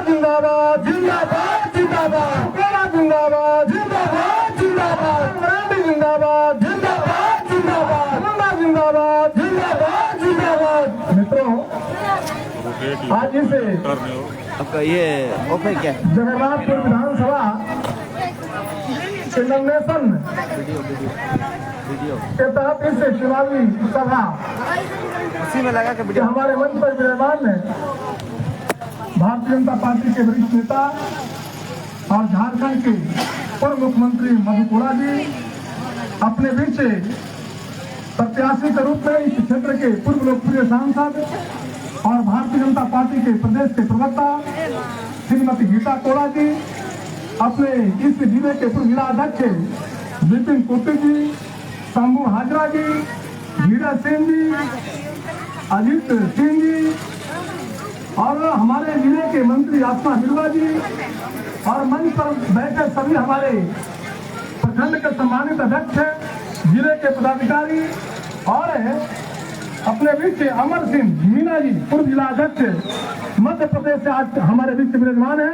जिंदाबाद जिंदाबाद जिंदाबाद जिंदाबाद जिंदाबाद जिंदाबाद जिंदाबाद जिंदाबाद जिंदाबाद जिंदाबाद जिंदाबाद जिंदाबाद। मित्रों, आज इसे आपका ये ओपन क्या है? जगन्नाथपुर विधानसभा के नॉमिनेशन के तहत इस चुनावी सभा उसी में लगा के वीडियो हमारे मंच पर विराजमान है भारतीय जनता पार्टी के वरिष्ठ नेता और झारखंड के पूर्व मुख्यमंत्री मधुकोड़ा जी अपने बीच प्रत्याशी के रूप में इस क्षेत्र के पूर्व लोकप्रिय सांसद और भारतीय जनता पार्टी के प्रदेश के प्रवक्ता श्रीमती गीता कोड़ा जी, अपने इस जिले के पूर्व जिला अध्यक्ष विपिन कुट्टी जी, शंभू हाजरा जी, वीरा सिंह जी, अजीत सिंह जी और हमारे जिले के मंत्री आसमा बिरवा जी और मंच पर बैठे सभी हमारे प्रखंड के सम्मानित अध्यक्ष, जिले के पदाधिकारी और अपने बीच अमर सिंह मीना जी, पूर्व जिला अध्यक्ष मध्य प्रदेश से आज हमारे बीच विराजमान है।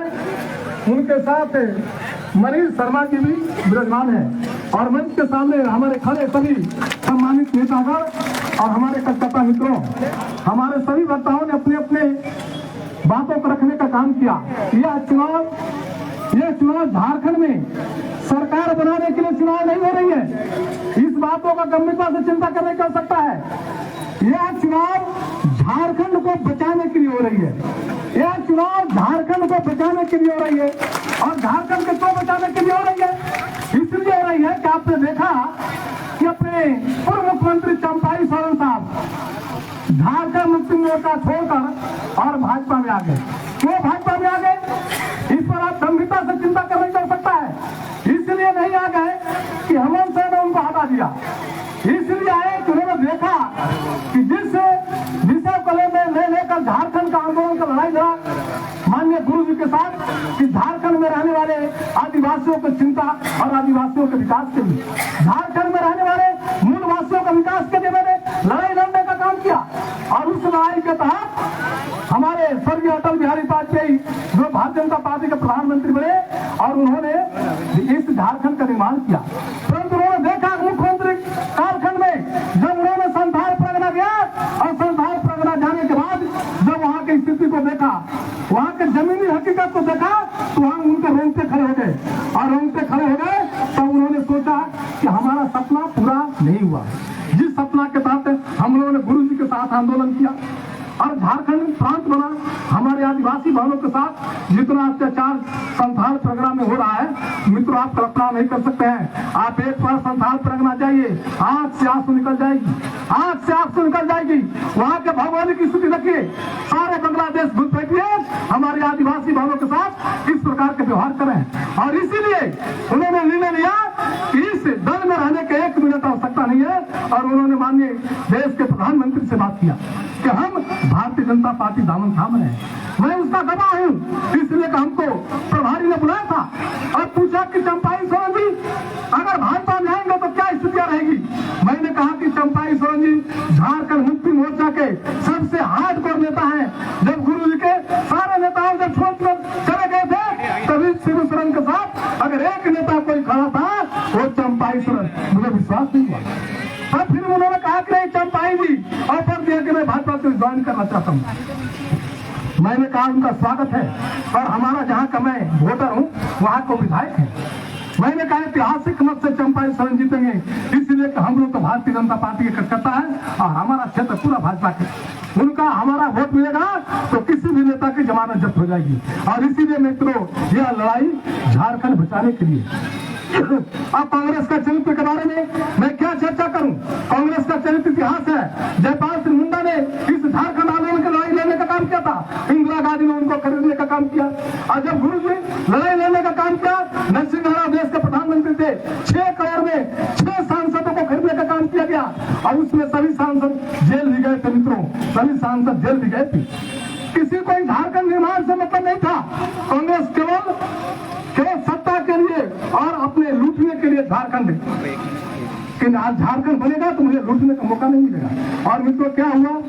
उनके साथ मनीष शर्मा जी भी विराजमान है और मंच के सामने हमारे खड़े सभी सम्मानित नेतागण और हमारे कार्यकर्ता मित्रों, हमारे सभी वक्ताओं ने अपने अपने बातों को रखने का काम किया। यह चुनाव झारखंड में सरकार बनाने के लिए चुनाव नहीं हो रही है। इस बातों का गंभीरता से चिंता करने की आवश्यकता है। यह चुनाव झारखंड को बचाने के लिए हो रही है। यह चुनाव झारखंड को बचाने के लिए हो रही है और झारखंड को क्यों बचाने के लिए हो रही है? इसलिए हो रही है कि आपने देखा कि अपने पूर्व मुख्यमंत्री चंपाई सोरेन साहब झारखंड मुक्ति मोर्चा छोड़कर और भाजपा में आ गए। क्यों भाजपा में आ गए? इस पर आप गंभीरता से चिंता करने की आवश्यकता है। इसलिए नहीं आ गए कि हेमंत सोरेन ने उनको हटा दिया, इसलिए आए कि उन्होंने देखा कि जिस विषय को लेकर झारखंड का आंदोलन का लड़ाई लड़ा माननीय गुरु जी के साथ कि झारखंड में रहने वाले आदिवासियों की चिंता और आदिवासियों के विकास के लिए, झारखंड में रहने वाले मूलवासियों का विकास के लिए मैंने लड़ाई लड़ने का काम किया और उस लड़ाई के तहत हमारे स्वर्गीय अटल बिहारी वाजपेयी जो भारतीय जनता पार्टी के प्रधानमंत्री बने और उन्होंने इस झारखंड का निर्माण किया। परंतु उन्होंने देखा मुख्यमंत्री कालखंड में जब उन्होंने संथाल परगना गया और संथाल परगना जाने के बाद जब वहां की स्थिति को देखा, वहां के जमीनी हकीकत को देखा तो वहां उनके रोंगटे खड़े हो गए और रोंगटे खड़े हो गए तब उन्होंने सोचा कि हमारा सपना पूरा नहीं हुआ। जिस सपना के तहत हम लोगों ने गुरु जी के साथ आंदोलन किया और झारखंड प्रांत बना, हमारे आदिवासी भाइयों के साथ जितना अत्याचार संथाल परगना में हो रहा है मित्रों, आप कल्पना नहीं कर सकते हैं। आप एक बार संथाल परगना जाइए, आंख से आंसू निकल जाएगी, आंख से आंसू निकल जाएगी। वहां के भौगोलिक स्थिति देखिए, सारे बांग्लादेश घुस बैठिए हमारे आदिवासी भाइयों के साथ इस प्रकार के व्यवहार करें और इसीलिए उन्होंने निर्णय लिया कि इस दल में रहने के 1 मिनट आवश्यकता नहीं है और उन्होंने माननीय देश के प्रधानमंत्री से बात किया कि हम भारतीय जनता पार्टी दामन थाम रहे हैं। मैं उसका गवाह हूं, इसलिए हमको प्रभारी ने बुलाया था और पूछा कि चंपाई सोरेन जी अगर भाजपा में आएंगे तो क्या स्थितियां रहेगी। मैंने कहा कि चंपाई सोरेन जी झारखंड मुक्ति मोर्चा के सबसे हार्डकोर नेता हैं। जब गुरु जी के सारे नेताओं जब छोड़कर चले गए थे तभी शिव सोरेन के साथ अगर एक नेता कोई खड़ा था वो चंपाई सोरेन, मुझे विश्वास नहीं हुआ। तब फिर उन्होंने कहा कि नहीं चंपाई जी ऑफर दिया कि मैं भाजपा से ज्वाइन करना चाहता हूँ। मैंने कहा उनका स्वागत है और हमारा जहाँ का मैं वोटर हूँ वहाँ को विधायक है। मैंने कहा ऐतिहासिक मत से चंपाई सोरेन जीतेंगे इसलिए कि हम लोग तो भारतीय जनता पार्टी के कार्यकर्ता है और हमारा क्षेत्र पूरा भाजपा के, उनका हमारा वोट मिलेगा तो किसी भी नेता की जमानत जब्त हो जाएगी और इसीलिए मित्रों यह लड़ाई झारखंड बचाने के लिए। अब कांग्रेस का चरित्र के बारे में मैं क्या चर्चा करूं? कांग्रेस का चरित्र इतिहास है। जयपाल सिंह मुंडा ने इस झारखंड आंदोलन की लड़ाई लड़ने का काम किया था, इंदिरा गांधी ने उनको खरीदने का काम किया और जब गुरु जी लड़ाई लड़ने का काम किया, नरसिंह देश के प्रधानमंत्री थे, 6 करोड़ में 6 सांसदों को खरीदने का काम किया गया और उसमें सभी सांसद जेल भी गए थे मित्रों, सभी सांसद जेल भी गए थे। किसी को झारखंड निर्माण से मतलब नहीं था। कांग्रेस केवल सत्ता के लिए और अपने लूटने के लिए झारखंड, कि आज झारखंड बनेगा तो मुझे लूटने का मौका नहीं मिलेगा। और मित्रों क्या हुआ,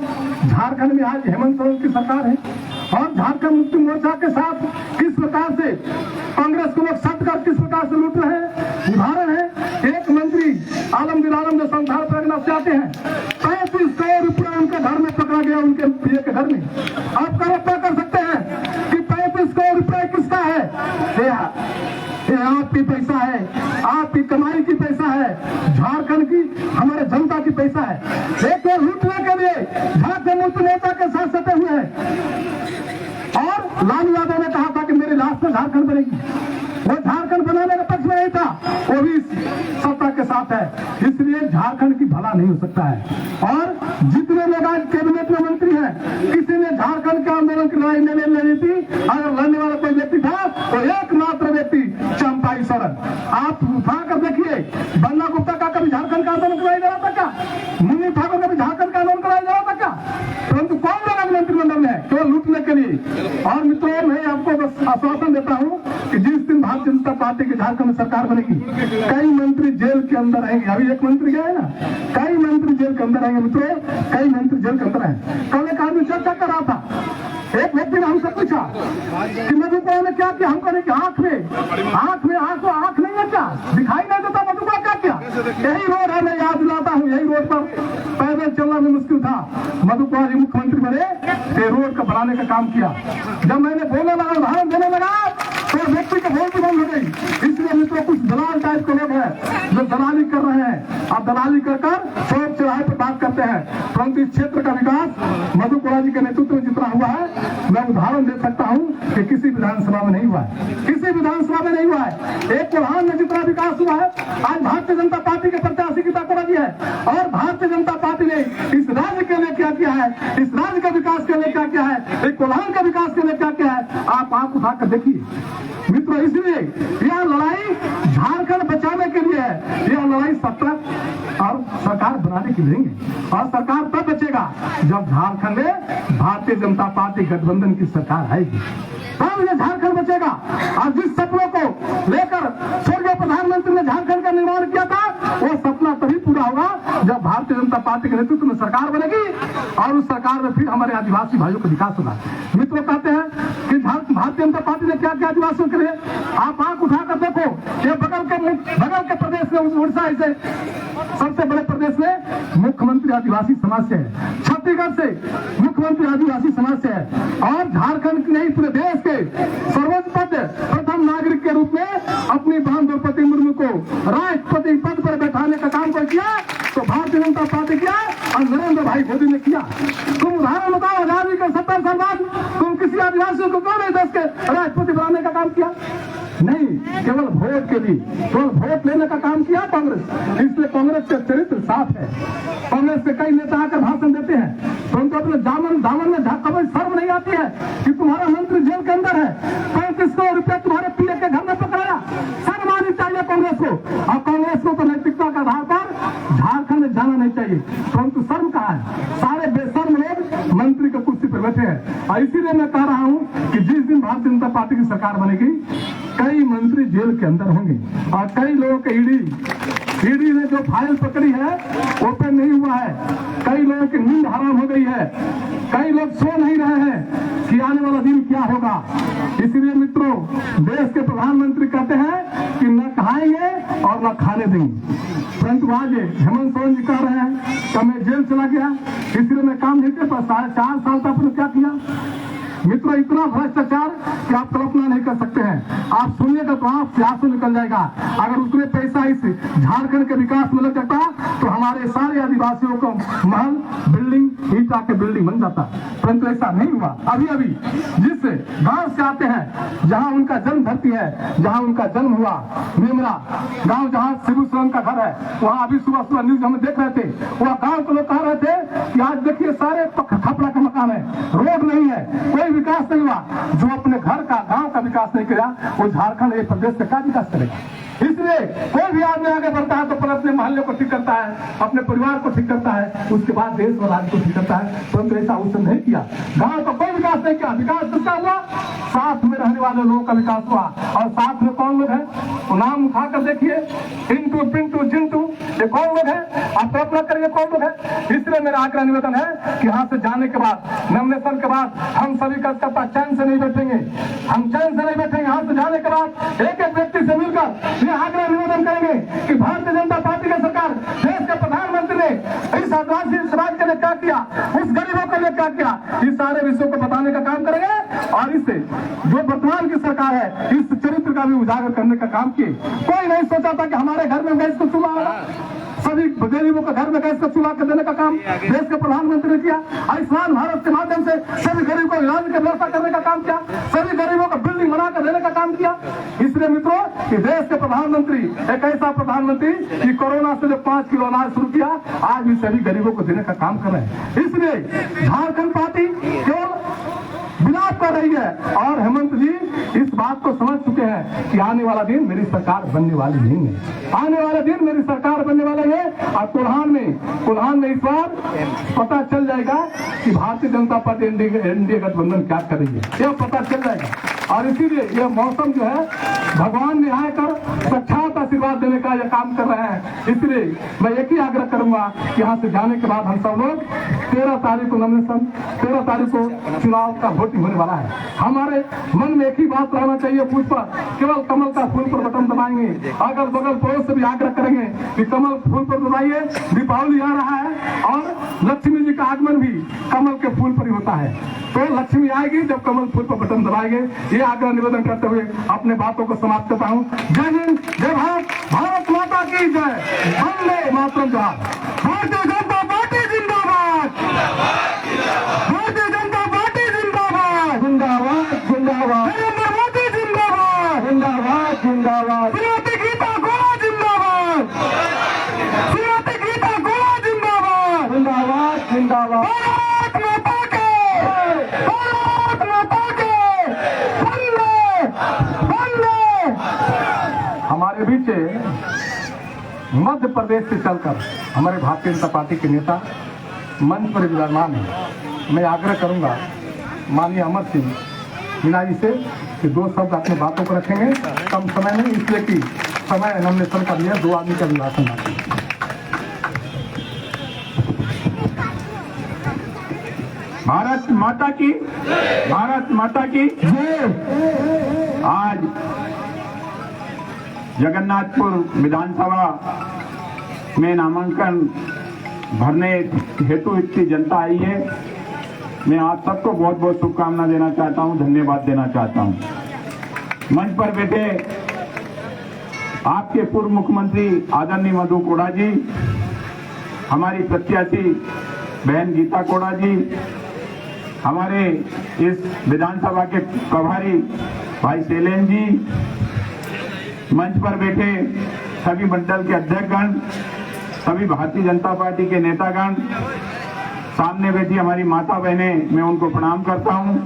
झारखंड में आज हेमंत सोरेन की सरकार है और झारखंड मुक्ति मोर्चा के साथ किस प्रकार से कांग्रेस को लोग सट कर किस प्रकार से लूट रहे हैं। उदाहरण है, एक मंत्री आलमगीर आलम जो संथाल प्रगना से आते हैं, 35 करोड़ रुपया उनके घर में पकड़ा गया, उनके पीए के घर में। आप कल्पना कर सकते हैं कि 35 करोड़ रुपया किसका है? ये आपकी पैसा है, आपकी कमाई की पैसा है, झारखंड की हमारे जनता की पैसा है। देखो, लूटने के लिए झारखंड मुक्ति मोर्चा के साथ सटे हुए हैं। और लालू यादव ने कहा था कि मेरे लास्ट में झारखंड बनेगी। वो झारखंड बनाने का पक्ष में नहीं था, वो भी सत्ता के साथ है, इसलिए झारखंड की भला नहीं हो सकता है। और जितने लोग आज कैबिनेट में मंत्री हैं, किसी ने झारखंड के आंदोलन की लड़ाई नहीं लड़ी थी। अगर लड़ने वाला कोई व्यक्ति था तो एकमात्र व्यक्ति चंपाई सोरेन। आप उठाकर देखिए, बन्ना गुप्ता का कभी झारखंड का आंदोलन कराया जा रहा था क्या? मुन्नी ठाकुर कभी झारखंड का आंदोलन कराया जा रहा था क्या? परंतु कौन लोग आज मंत्रिमंडल में केवल लूटने के लिए। और मित्रों, मैं आपको बस आश्वासन देता हूँ कि जिस दिन भारतीय जनता पार्टी की झारखंड में सरकार बनेगी, कई मंत्री जेल के अंदर रहेंगे। अभी एक मंत्री गया है ना, कई मंत्री जेल के अंदर रहेंगे। मित्रों, कई मंत्री जेल के अंदर हैं। कल एक आदमी चर्चा कर रहा था, एक व्यक्ति ने हमसे पूछा कि मधुपुरा ने क्या किया। हमको नहीं कि आंख नहीं है क्या, दिखाई नहीं देता? मधुपुरा क्या किया? यही रोड है, मैं याद दिलाता हूँ, यही रोड पर पैदल चलना भी मुश्किल था। मधुपुरा जी मुख्यमंत्री बने, ये रोड का बनाने का काम किया। जब मैंने बोलने लगा, उदाहरण देने लगा, तो व्यक्ति की बोलती बंद हो गई। इसलिए मित्रों, कुछ दलाल टाइप के लोग हैं जो दलाली कर रहे हैं। अब दलाली कर चौक चौराहे पर बात करते हैं, परंतु इस क्षेत्र का विकास मधुपुरा जी के नेतृत्व में जितना हुआ है, मैं उदाहरण दे सकता हूं कि किसी विधानसभा में नहीं हुआ है, किसी विधानसभा में नहीं हुआ है। एक कोल्हान में जितना विकास हुआ है, आज भारतीय जनता पार्टी के प्रत्याशी की ताकत है। और भारतीय जनता पार्टी ने इस राज्य के लिए क्या किया है, इस राज्य के विकास के लिए क्या किया है, एक कोल्हान के विकास के लिए क्या किया है, आप आंख उठाकर देखिए मित्रों। इसलिए यह लड़ाई झारखंड बचाने के लिए है, यह लड़ाई सत्ता और सरकार बनाने के लिए नहीं है। और सरकार तब बचेगा जब झारखंड में भारतीय जनता पार्टी गठबंधन की सरकार आएगी, तब यह झारखंड बचेगा। और जिस सपनों को लेकर स्वर्गीय प्रधानमंत्री ने झारखंड का निर्माण किया था, वो सपना तभी पूरा होगा जब भारतीय जनता पार्टी के नेतृत्व में सरकार बनेगी और उस सरकार में फिर हमारे आदिवासी भाइयों का विकास होगा। मित्रों, कहते हैं कि भारतीय जनता पार्टी ने क्या किया आदिवासियों के लिए। आप आंख उठाकर देखो, ये बगल के प्रदेश में, उड़ीसा से सबसे बड़े प्रदेश में मुख्यमंत्री आदिवासी समाज से है, छत्तीसगढ़ से मुख्यमंत्री आदिवासी समाज से है। और झारखंड नहीं, पूरे देश के सर्वोच्च पद प्रथम नागरिक के रूप में अपनी बहन द्रौपदी मुर्मू को राष्ट्रपति पद पर बैठाने का काम कर किया तो भारतीय जनता पार्टी किया और नरेंद्र भाई मोदी ने किया। तुम उदाहरण बताओ, आजादी के 70 साल बाद तुम किसी आदिवासियों को कौन देश के राष्ट्रपति बनाने का काम किया? नहीं, केवल वोट के लिए, केवल वोट लेने का काम किया कांग्रेस। इसलिए कांग्रेस का चरित्र साफ है। कांग्रेस के कई नेता आकर भाषण देते हैं, परंतु अपने दामन में कभी शर्म नहीं आती है कि तुम्हारा मंत्री जेल के अंदर है, 35 करोड़ रुपया तुम्हारे पीए के घर में पकड़ाया। शर्म आनी चाहिए कांग्रेस को। और कांग्रेस को तो नैतिकता के आधार पर झारखंड में जाना नहीं चाहिए, परंतु शर्म कहाँ है? सारे बेशर्म लोग मंत्री की कुर्सी पर बैठे हैं। और इसीलिए मैं कह रहा हूँ कि जिस दिन भारतीय जनता पार्टी की सरकार बनेगी, कई मंत्री जेल के अंदर होंगे और कई लोगों के ईडी ने जो फाइल पकड़ी है ओपन नहीं हुआ है। कई लोगों की नींद हराम हो गई है, कई लोग सो नहीं रहे हैं कि आने वाला दिन क्या होगा। इसलिए मित्रों, देश के प्रधानमंत्री कहते हैं कि न खाएंगे और न खाने देंगे, परंतु आज हेमंत सोरेन जी कह रहे हैं कि मैं जेल चला गया, इसलिए मैं काम नहीं कर पाया। 4 साल तक आपने क्या किया? मित्रों, इतना भ्रष्टाचार कि आप कल्पना नहीं कर सकते हैं। आप सुनिएगा तो आप से आंसू निकल जाएगा। अगर उसने पैसा इस झारखंड के विकास में लग जाता तो हमारे सारे आदिवासियों को महल, बिल्डिंग, ईटा के बिल्डिंग बन जाता, परंतु ऐसा नहीं हुआ। अभी जिस गांव से आते हैं, जहां उनका जन्म धरती है, जहां उनका जन्म हुआ, मेमरा गांव, जहां शिबू सोरेन का घर है, वहां अभी सुबह न्यूज हम देख रहे थे, वह गांव के लोग कह रहे थे कि आज देखिए सारे खपड़ा के मकान है, रोड नहीं है, कोई विकास नहीं हुआ। जो अपने घर का, गांव का विकास नहीं किया, वो झारखंड ये प्रदेश का क्या विकास करेगा? इसलिए कोई भी आदमी आगे बढ़ता है तो पहले अपने मोहल्ले को ठीक करता है, अपने परिवार को ठीक करता है, उसके बाद देश और राज्य को ठीक करता है, परंतु ऐसा उसने नहीं किया। गांव का कोई विकास नहीं किया। विकास किसका हुआ? साथ में रहने वाले लोगों का विकास हुआ। और साथ में कौन लोग हैं? नाम उठाकर देखिए, इंटू, पिंटू, जिंटू, ये कौन लोग हैं? आप कल्पना करिए कौन लोग हैं। इसलिए मेरा आग्रह निवेदन है कि यहाँ से जाने के बाद, नॉमिनेशन के बाद हम सभी कार्यकर्ता चैन से नहीं बैठेंगे, हम चैन से नहीं बैठेंगे। यहाँ से जाने के बाद एक एक व्यक्ति से मिलकर ये आग्रह निवेदन करेंगे कि भारतीय जनता पार्टी की सरकार, देश के प्रधानमंत्री ने इस आदिवासी समाज के लिए क्या किया, उस गरीबों के लिए क्या किया, इस सारे विषयों को बताने का काम करेंगे और इससे जो वर्तमान की सरकार है इस चरित्र का भी उजागर करने का काम किए। कोई नहीं सोचा था कि हमारे घर में गैस को चूल्हा होगा। सभी गरीबों के घर में गैस का चूल्हा कर देने का काम देश के प्रधानमंत्री ने किया। आयुष्मान भारत के माध्यम से सभी गरीबों को इलाज की व्यवस्था करने का काम किया, सभी गरीबों को बिल्डिंग बना कर देने का काम किया। इसलिए मित्रों कि देश के प्रधानमंत्री एक ऐसा प्रधानमंत्री कि कोरोना से जो 5 किलो अनाज शुरू किया, आज भी सभी गरीबों को देने का काम कर रहे हैं। इसलिए झारखंड पार्टी केवल विलाप कर रही है और हेमंत जी इस बात को समझ चुके हैं कि आने वाला दिन मेरी सरकार बनने वाली नहीं है, आने वाला दिन मेरी सरकार बनने वाला है। और कोल्हान में इस बार पता चल जाएगा कि भारतीय जनता पार्टी एनडीए गठबंधन क्या कर रही है, यह पता चल जाएगा। और इसीलिए यह मौसम जो है भगवान ने आकर साक्षात आशीर्वाद देने का यह काम कर रहे हैं। इसलिए मैं एक ही आग्रह करूंगा कि यहाँ से जाने के बाद हम सब लोग 13 तारीख को नॉमिनेशन, 13 तारीख को चुनाव का वोटिंग होने वाला है। हमारे मन में एक ही बात रहना चाहिए, पूछ पर केवल कमल का फूल पर बटन दबाएंगे। अगल बगल पड़ोस से भी आग्रह करेंगे कि कमल फूल पर दबाइए। दीपावली आ रहा है और लक्ष्मी जी का आगमन भी कमल के फूल पर ही होता है, तो लक्ष्मी आएगी जब कमल फूल पर बटन दबाएंगे। ये आग्रह निवेदन करते हुए अपने बातों को समाप्त करता हूँ। जय हिंद, जय भारत, भारत माता की जय, वंदे मातरम। भारतीय जनता पार्टी जिंदाबाद, भारतीय जनता पार्टी जिंदाबाद, जिंदाबाद जिंदाबाद, नरेंद्र मोदी जिंदाबाद, जिंदाबाद जिंदाबाद, श्रीमती गीता गोला जिंदाबाद, श्रीमती गीता गोला जिंदाबाद, जिंदाबाद जिंदाबाद, भारत माता के, भारत माता के, वंदे वंदे। हमारे बीच मध्य प्रदेश से चलकर हमारे भारतीय जनता पार्टी के नेता मंच पर विराजमान है। मैं आग्रह करूंगा माननीय अमर सिंह मीणा जी से कि 2 शब्द अपने बातों को रखेंगे, कम समय में, इसलिए कि समय नॉमिनेशन का भी है, 2 आदमी का भी भाषण बाकी है। भारत माता की, भारत माता की जय। आज जगन्नाथपुर विधानसभा में नामांकन भरने हेतु इतनी जनता आई है। मैं आप सबको बहुत बहुत शुभकामना देना चाहता हूं, धन्यवाद देना चाहता हूं। मंच पर बैठे आपके पूर्व मुख्यमंत्री आदरणीय मधु कोड़ा जी, हमारी प्रत्याशी बहन गीता कोड़ा जी, हमारे इस विधानसभा के प्रभारी भाई शैलेंद्र जी, मंच पर बैठे सभी मंडल के अध्यक्षगण, सभी भारतीय जनता पार्टी के नेतागण, सामने बैठी हमारी माता बहनें, मैं उनको प्रणाम करता हूं।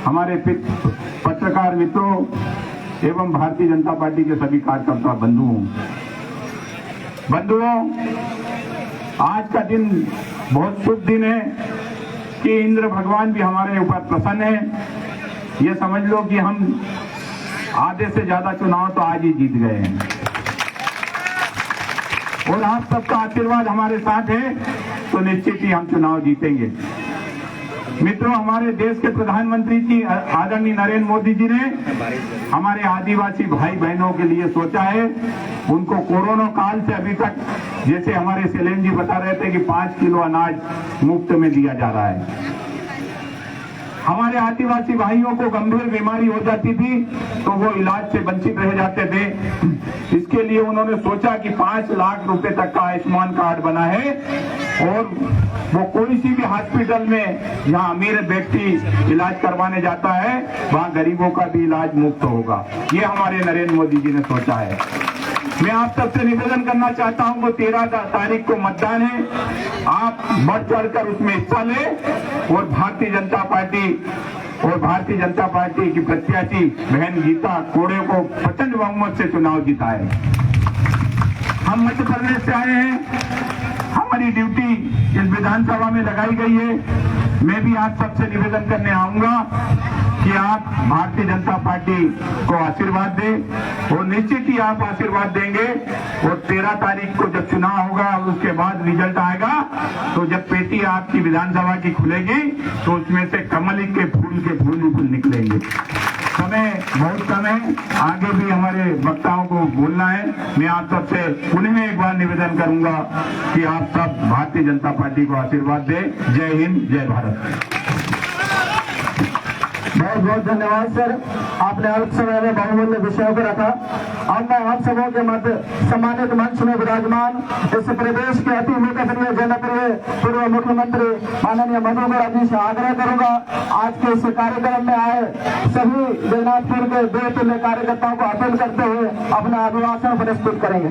हमारे पत्रकार मित्रों एवं भारतीय जनता पार्टी के सभी कार्यकर्ता बंधुओं, आज का दिन बहुत शुभ दिन है कि इंद्र भगवान भी हमारे ऊपर प्रसन्न है। ये समझ लो कि हम आधे से ज्यादा चुनाव तो आज ही जीत गए हैं और आप सबका आशीर्वाद हमारे साथ है तो निश्चित ही हम चुनाव जीतेंगे। मित्रों, हमारे देश के प्रधानमंत्री जी आदरणीय नरेंद्र मोदी जी ने हमारे आदिवासी भाई बहनों के लिए सोचा है। उनको कोरोना काल से अभी तक, जैसे हमारे शैलेंद्र जी बता रहे थे कि 5 किलो अनाज मुफ्त में दिया जा रहा है। हमारे आदिवासी भाइयों को गंभीर बीमारी हो जाती थी तो वो इलाज से वंचित रह जाते थे। इसके लिए उन्होंने सोचा कि 5 लाख रुपए तक का आयुष्मान कार्ड बना है और वो कोई सी भी हॉस्पिटल में जहां अमीर व्यक्ति इलाज करवाने जाता है वहां गरीबों का भी इलाज मुफ्त होगा। ये हमारे नरेंद्र मोदी जी ने सोचा है। मैं आप सबसे निवेदन करना चाहता हूं कि 13 तारीख को मतदान है, आप बढ़ चढ़कर उसमें हिस्सा लें और भारतीय जनता पार्टी की प्रत्याशी बहन गीता कोड़े को प्रचंड बहुमत से चुनाव जिताए। हम मध्य प्रदेश से आए हैं, हमारी ड्यूटी इस विधानसभा में लगाई गई है। मैं भी आप सबसे निवेदन करने आऊंगा कि आप भारतीय जनता पार्टी को आशीर्वाद दें और निश्चित ही आप आशीर्वाद देंगे। और 13 तारीख को जब चुनाव होगा उसके बाद रिजल्ट आएगा तो जब पेटी आपकी विधानसभा की खुलेगी तो उसमें से कमल के फूल ही फूल निकलेंगे। समय बहुत कम है, आगे भी हमारे वक्ताओं को बोलना है। मैं आप सबसे पुनः एक बार निवेदन करूंगा कि आप सब भारतीय जनता पार्टी को आशीर्वाद दें। जय हिंद, जय भारत। बहुत बहुत धन्यवाद सर, आपने अल्प समय में बहुमूल्य विषयों को रखा। अब मैं आप सबों के मध्य सम्मानित मंच में विराजमान इस प्रदेश के अति लोकप्रिय जनप्रिय पूर्व मुख्यमंत्री माननीय मनोहर जी से आग्रह करूंगा, आज के इस कार्यक्रम में आए सभी जगन्नाथपुर के देवतुल्य कार्यकर्ताओं को अपील करते हुए अपना अभिभाषण प्रस्तुत करेंगे।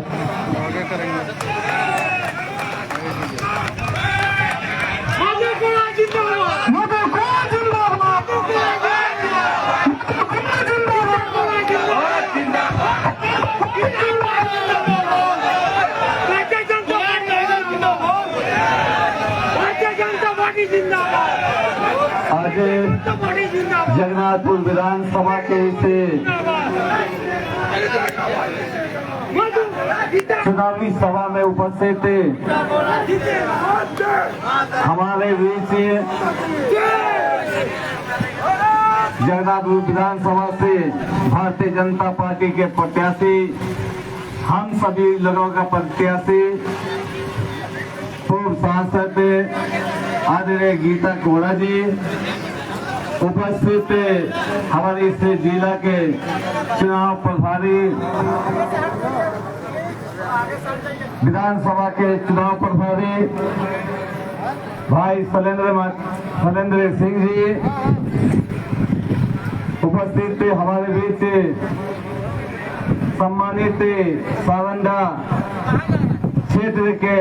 आज जगन्नाथपुर विधानसभा के इस चुनावी सभा में उपस्थित हमारे बीच जगन्नाथपुर विधानसभा से भारतीय जनता पार्टी के प्रत्याशी, हम सभी लोगों का प्रत्याशी पूर्व सांसद आदरणीय गीता कोड़ा जी, उपस्थित हमारे इस जिला के चुनाव प्रभारी, विधानसभा के चुनाव प्रभारी भाई शैलेंद्र सिंह जी, उपस्थित हमारे बीच सम्मानित सारंडा क्षेत्र के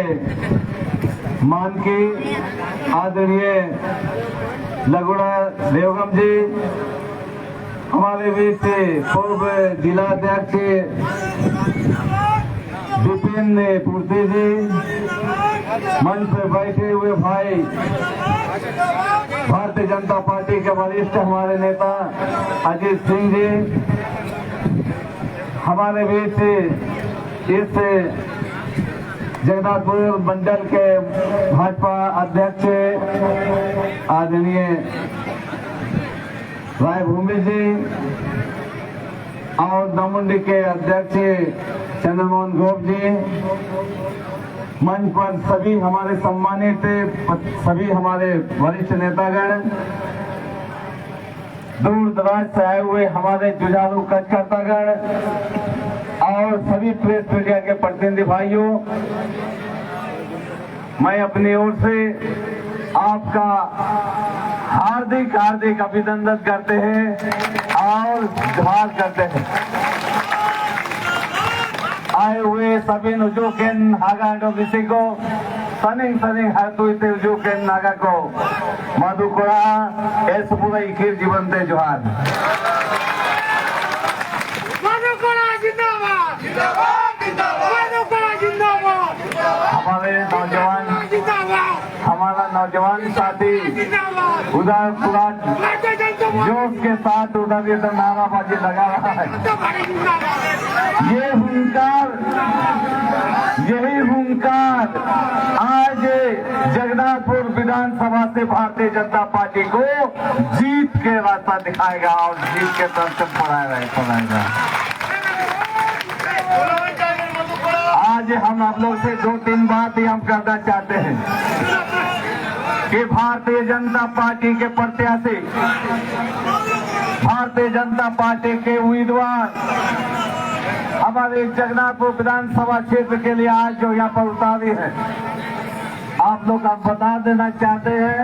मानकी आदरणीय लगुड़ा देवगम जी, हमारे बीच पूर्व जिलाध्यक्ष विपिन पूर्ति जी, मंच पर बैठे हुए भाई भारतीय जनता पार्टी के वरिष्ठ हमारे नेता अजीत सिंह जी, हमारे बीच इस जगन्नाथपुर मंडल के भाजपा अध्यक्ष आदरणीय राय भूमि जी और दमुंडी के अध्यक्ष चंद्रमोहन गोप जी, मंच पर सभी हमारे सम्मानित सभी हमारे वरिष्ठ नेतागण, दूर दराज से आए हुए हमारे जुझारू कार्यकर्तागण और सभी प्रेस मीडिया के प्रतिनिधि भाइयों, मैं अपनी ओर से आपका हार्दिक हार्दिक अभिनंदन करते हैं और जोहार करते हैं। आए हुए सभी नुजुकेन हागा किसी को सनिंग हरतुते उजुकेन नागा को मधुकुड़ा ऐसे पूरा इखिर जीवन दे जोहार। हमारा नौजवान साथी उधर पूरा जोश के साथ उधर इधर नाराबाजी लगा रहा है। यही हुंकार आज जगन्नाथपुर विधानसभा से भारतीय जनता पार्टी को जीत के रास्ता दिखाएगा और जीत के तरफ पढ़ाएगा। आज हम आप लोग से 2-3 बात ही हम करना चाहते हैं कि भारतीय जनता पार्टी के प्रत्याशी, भारतीय जनता पार्टी के उम्मीदवार हमारे जगन्नाथपुर विधानसभा क्षेत्र के लिए आज जो यहाँ पर उतारी है, आप लोग हम बता देना चाहते हैं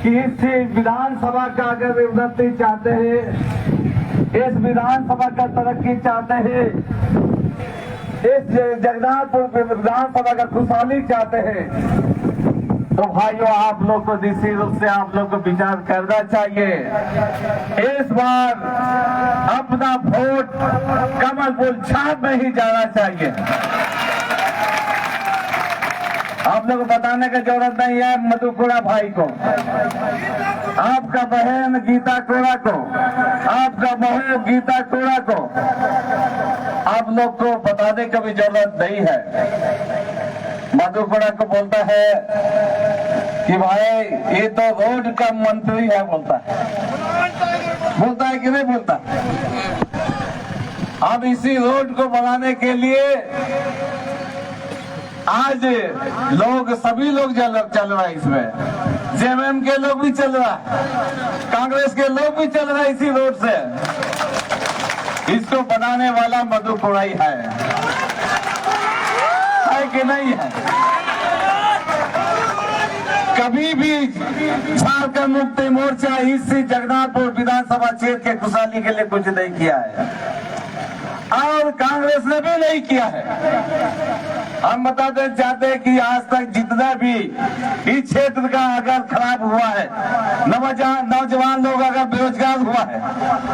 कि इस विधानसभा का अगर उन्नति चाहते हैं, इस विधानसभा का तरक्की चाहते हैं, इस जगन्नाथपुर विधानसभा का खुशहाली चाहते हैं, तो भाइयों आप लोग को निश्चित रूप से आप लोग को विचार करना चाहिए। इस बार अपना वोट कमल फूल छाप में ही जाना चाहिए। आप लोग को बताने की जरूरत नहीं है मधुकुड़ा भाई को। आपका बहन गीता कोड़ा को, आपका बहू गीता कोड़ा को आप लोग को बताने की भी जरूरत नहीं है। मधु कोड़ा को बोलता है कि भाई ये तो रोड का मंत्री है, बोलता है कि नहीं बोलता। अब इसी रोड को बनाने के लिए आज लोग, सभी लोग चल रहा है इसमें। जेएमएम के लोग भी चल रहा है, कांग्रेस के लोग भी चल रहा है इसी रोड से। इसको बनाने वाला मधु कोड़ा ही है कि नहीं है। कभी भी झारखंड मुक्ति मोर्चा इस जगन्नाथपुर विधानसभा क्षेत्र के खुशहाली के लिए कुछ नहीं किया है और कांग्रेस ने भी नहीं किया है। हम बताते चाहते हैं कि आज तक जितना भी इस क्षेत्र का अगर खराब हुआ है, नौजवान लोग अगर बेरोजगार हुआ है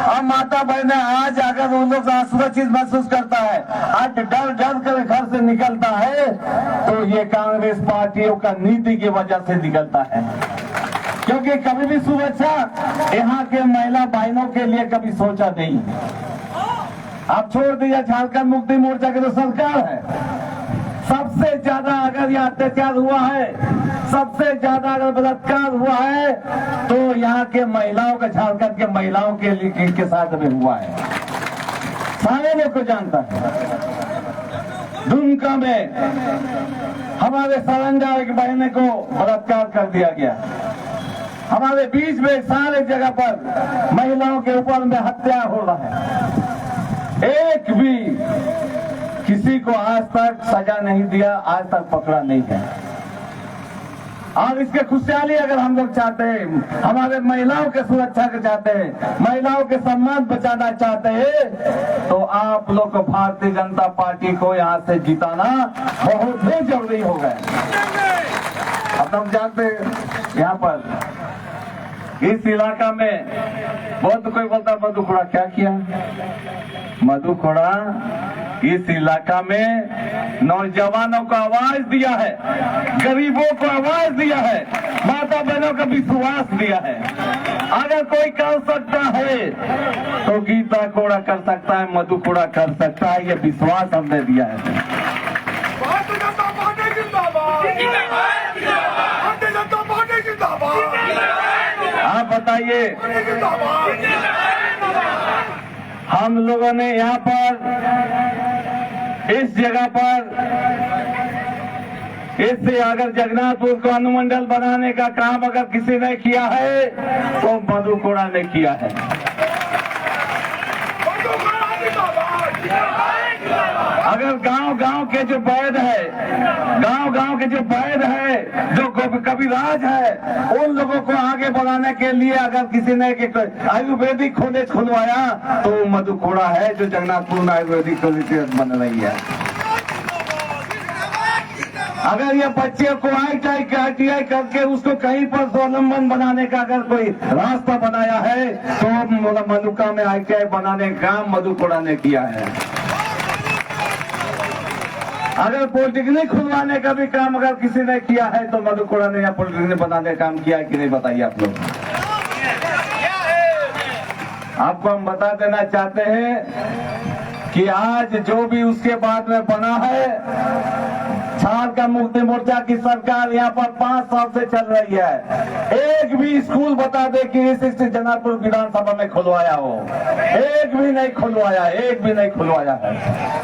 और माता बहनें आज अगर उन लोग असुरक्षित महसूस करता है, आज डर कर घर से निकलता है, तो ये कांग्रेस पार्टियों का नीति की वजह से निकलता है। क्योंकि कभी भी सुरक्षा यहाँ के महिला बहनों के लिए कभी सोचा नहीं। आप छोड़ दीजिए, झारखंड मुक्ति मोर्चा की तो सरकार है। सबसे ज्यादा अगर यह अत्याचार हुआ है, सबसे ज्यादा अगर बलात्कार हुआ है तो यहाँ के महिलाओं का, झारखंड के महिलाओं के साथ में हुआ है। सारे लोग को जानता है। दुमका में हमारे सारंगा एक बहन को बलात्कार कर दिया गया। हमारे बीच में सारे जगह पर महिलाओं के ऊपर में हत्या हो रहा है। एक भी किसी को आज तक सजा नहीं दिया, आज तक पकड़ा नहीं है। और इसके खुशहाली अगर हम लोग चाहते हैं, हमारे महिलाओं के सुरक्षा के चाहते हैं, महिलाओं के सम्मान बचाना चाहते हैं, तो आप लोग को भारतीय जनता पार्टी को यहाँ से जिताना बहुत ही जरूरी हो गया। अब हम जानते हैं यहाँ पर इस इलाका में बहुत कोई बोलता मधु कोड़ा क्या किया। मधु कोड़ा इस इलाका में नौजवानों को आवाज दिया है, गरीबों को आवाज दिया है, माता बहनों का विश्वास दिया है। अगर कोई कर सकता है तो गीता कोड़ा कर सकता है, मधु कोड़ा कर सकता है, ये विश्वास हमने दिया है। भारतीय जनता पार्टी जिंदाबाद, भारतीय जनता पार्टी जिंदाबाद। आप बताइए, हम लोगों ने यहाँ पर इस जगह पर इससे अगर जगन्नाथपुर को अनुमंडल बनाने का काम अगर किसी ने किया है तो मधु कोड़ा ने किया है। अगर गांव-गांव के जो वैद्य है, गांव-गांव के जो वैद्य है, जो कविराज है, उन लोगों को आगे बढ़ाने के लिए अगर किसी ने आयुर्वेदिक कॉलेज खुलवाया तो मधु कोड़ा है, जो जगन्नाथपुर में आयुर्वेदिक कॉलेज बन रही है। अगर ये बच्चे को ITI करके उसको कहीं पर स्वावलंबन बनाने का अगर कोई रास्ता बनाया है तो मधुका में ITI बनाने का काम मधु कोड़ा ने किया है। अगर पॉलिटेक्निक खुलवाने का भी काम अगर किसी ने किया है तो मधु कोड़ा ने यहाँ पॉलिटेक्निक बनाने का काम किया है कि नहीं, बताइए आप लोग। आपको हम बता देना चाहते हैं कि आज जो भी उसके बाद में बना है, झारखंड मुक्ति मोर्चा की सरकार यहाँ पर 5 साल से चल रही है। एक भी स्कूल बता दे कि इस जगन्नाथपुर विधानसभा में खुलवाया हो, एक भी नहीं खुलवाया, एक भी नहीं खुलवाया है।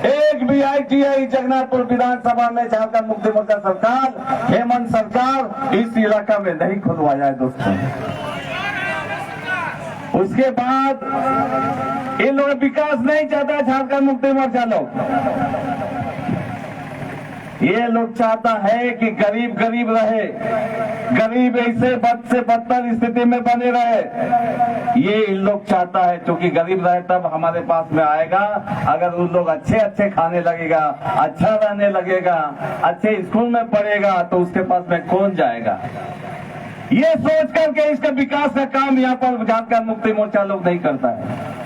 एक भी ITI जगन्नाथपुर विधानसभा में झारखंड मुक्ति मोर्चा सरकार, हेमंत सरकार इस इलाका में नहीं खुलवाया है दोस्तों। उसके बाद इन लोग विकास नहीं चाहता झारखंड मुक्ति मोर्चा लोग। ये लोग चाहता है कि गरीब गरीब रहे, गरीब ऐसे बद से बदतर स्थिति में बने रहे। ये इन लोग चाहता है, क्योंकि गरीब रहे तब हमारे पास में आएगा। अगर उन लोग अच्छे खाने लगेगा, अच्छा रहने लगेगा, अच्छे स्कूल में पढ़ेगा तो उसके पास में कौन जाएगा। ये सोच करके इसका विकास का काम यहाँ पर झारखंड मुक्ति मोर्चा लोग नहीं करता है।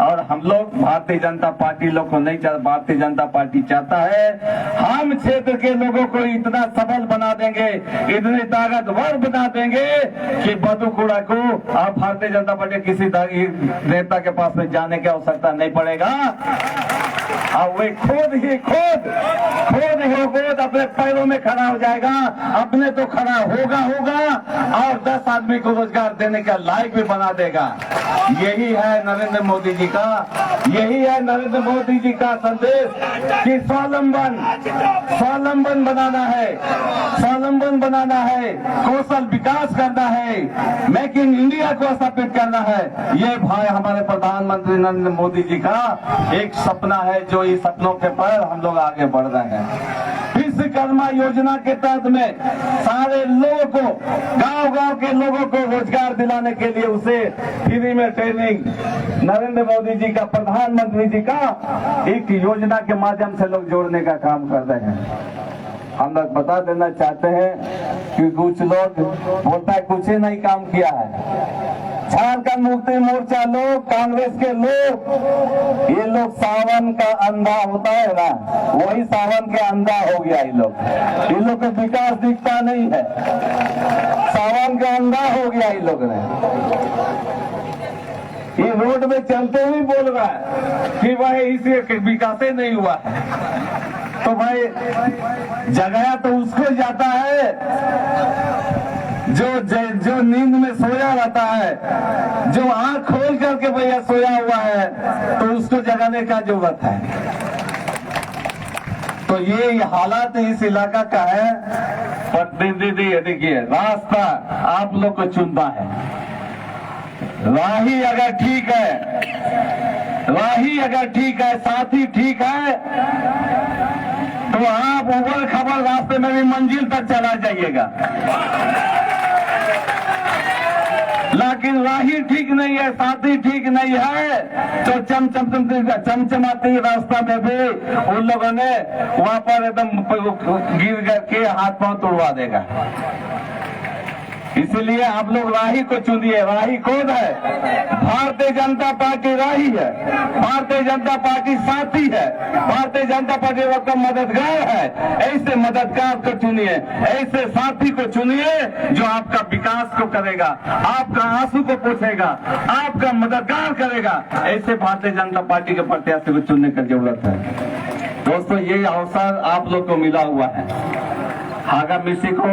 और हम लोग भारतीय जनता पार्टी लोग को नहीं चाहता, भारतीय जनता पार्टी चाहता है हम क्षेत्र के लोगों को इतना सबल बना देंगे, इतने ताकतवर बना देंगे कि बदूकुड़ा को आप भारतीय जनता पार्टी किसी नेता के पास में जाने की आवश्यकता नहीं पड़ेगा। और वे खुद अपने पैरों में खड़ा हो जाएगा, अपने तो खड़ा होगा और 10 आदमी को रोजगार देने का लायक भी बना देगा। यही है नरेंद्र मोदी जी का, यही है नरेंद्र मोदी जी का संदेश कि स्वावलंबन बनाना है, कौशल विकास करना है, मेक इन इंडिया को स्थापित करना है। ये भाई हमारे प्रधानमंत्री नरेंद्र मोदी जी का एक सपना है, जो इस सपनों के पर हम लोग आगे बढ़ रहे हैं। विश्वकर्मा योजना के तहत में सारे लोगों को, गांव के लोगों को रोजगार दिलाने के लिए उसे फ्री में ट्रेनिंग नरेंद्र मोदी जी का, प्रधानमंत्री जी का एक योजना के माध्यम से लोग जोड़ने का काम कर रहे हैं। हम लोग बता देना चाहते हैं कि कुछ लोग बोलता है कुछ ही नहीं काम किया है। झारखंड मुक्ति मोर्चा लोग, कांग्रेस के लोग, ये लोग सावन का अंधा होता है ना, वही सावन के अंधा हो गया। ये लोग को विकास दिखता नहीं है, सावन का अंधा हो गया। ये लोग ने ये रोड में चलते हुए बोल रहा है कि भाई इसे विकास ही नहीं हुआ है। तो भाई जगाया तो उसको जाता है जो नींद में सोया रहता है, जो आंख खोल करके भैया सोया हुआ है, तो उसको जगाने का जरूरत है। तो ये हालात इस इलाका का है। प्रतिनिधि देखिए, रास्ता आप लोग को चुनना है। राही अगर ठीक है, साथी ठीक है, तो आप उबड़ खबड़ रास्ते में भी मंजिल तक चला जाइएगा। लेकिन राही ठीक नहीं है, साथी ठीक नहीं है, तो चमचमाती रास्ता में भी उन लोगों ने वहां पर एकदम गिर करके हाथ पांव तोड़वा देगा। इसलिए आप लोग राही को चुनिए। राही कौन है? भारतीय जनता पार्टी राही है, भारतीय जनता पार्टी साथी है, भारतीय जनता पार्टी का मददगार है। ऐसे मददगार को चुनिए, ऐसे साथी को चुनिए जो आपका विकास को करेगा, आपका आंसू को पोंछेगा, आपका मददगार करेगा। ऐसे भारतीय जनता पार्टी के प्रत्याशी को चुनने की जरूरत है। दोस्तों, ये अवसर आप लोग को मिला हुआ है। हागा मिसी को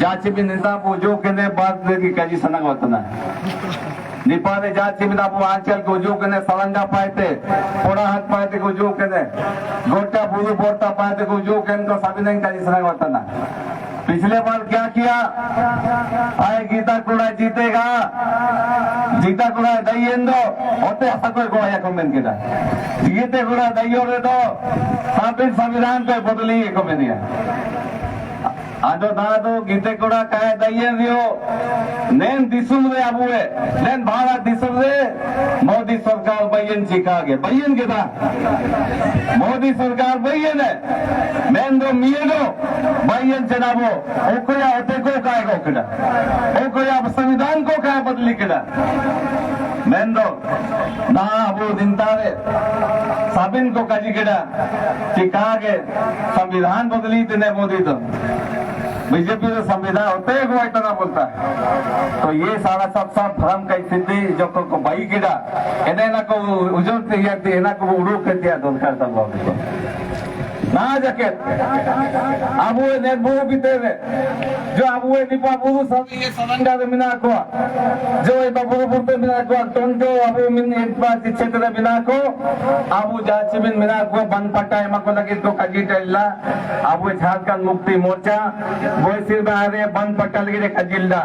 जांच भी नेता जो कहने बात की कजी सनग वतना निपाने जांच भी ना आंचल को जो कहने सलंगा पाए थोड़ा हाथ पाए थे को जो कहने गोटा बुरू बोरता पाए थे को जो कहने को सभी नहीं कजी सनग वतना। पिछले बार क्या किया? आए गीता कूड़ा जीतेगा, गीता कूड़ा दइएंदो होते हको गोया कमेंट किया गीते कूड़ा दइयो रे तो संविधान पे बदली कमेंट आजो दादो गीते कोड़ा काय दइयन रियो नेन दिसुम रे अबुए नेन भारत दिसुम रे मोदी सरकार बयन चिकागे बयन केदा मोदी सरकार बयन है मेन दो मियनो बयन चनाबो ओकोया होते को काय को केदा ओकोया संविधान को काय बदली केदा मेन दो ना अबु दिनतारे साबिन को काजी केदा चिकागे संविधान बदली तने मोदी तो बीजेपी तो संविधान होते है वो इतना बोलता है। तो ये सारा सब भ्रम का स्थिति जो को भाई गिरा इन्हें ना को उजल ना को उड़ू के दिया दोन करता बहुत ना जाके अब वो ने वो बीते जो अब वो निपा बुरु सब ये सलंगा रे मिना को जो ये बुरु बुरते मिना को टोंटो अब मिन एक बार क्षेत्र रे मिना को अब वो जांच मिन मिना को बन पटाए मको लगे तो काजी टल्ला अब वो झारखंड मुक्ति मोर्चा वो सिर में आ रहे बन पटल गिरे कजिल्ला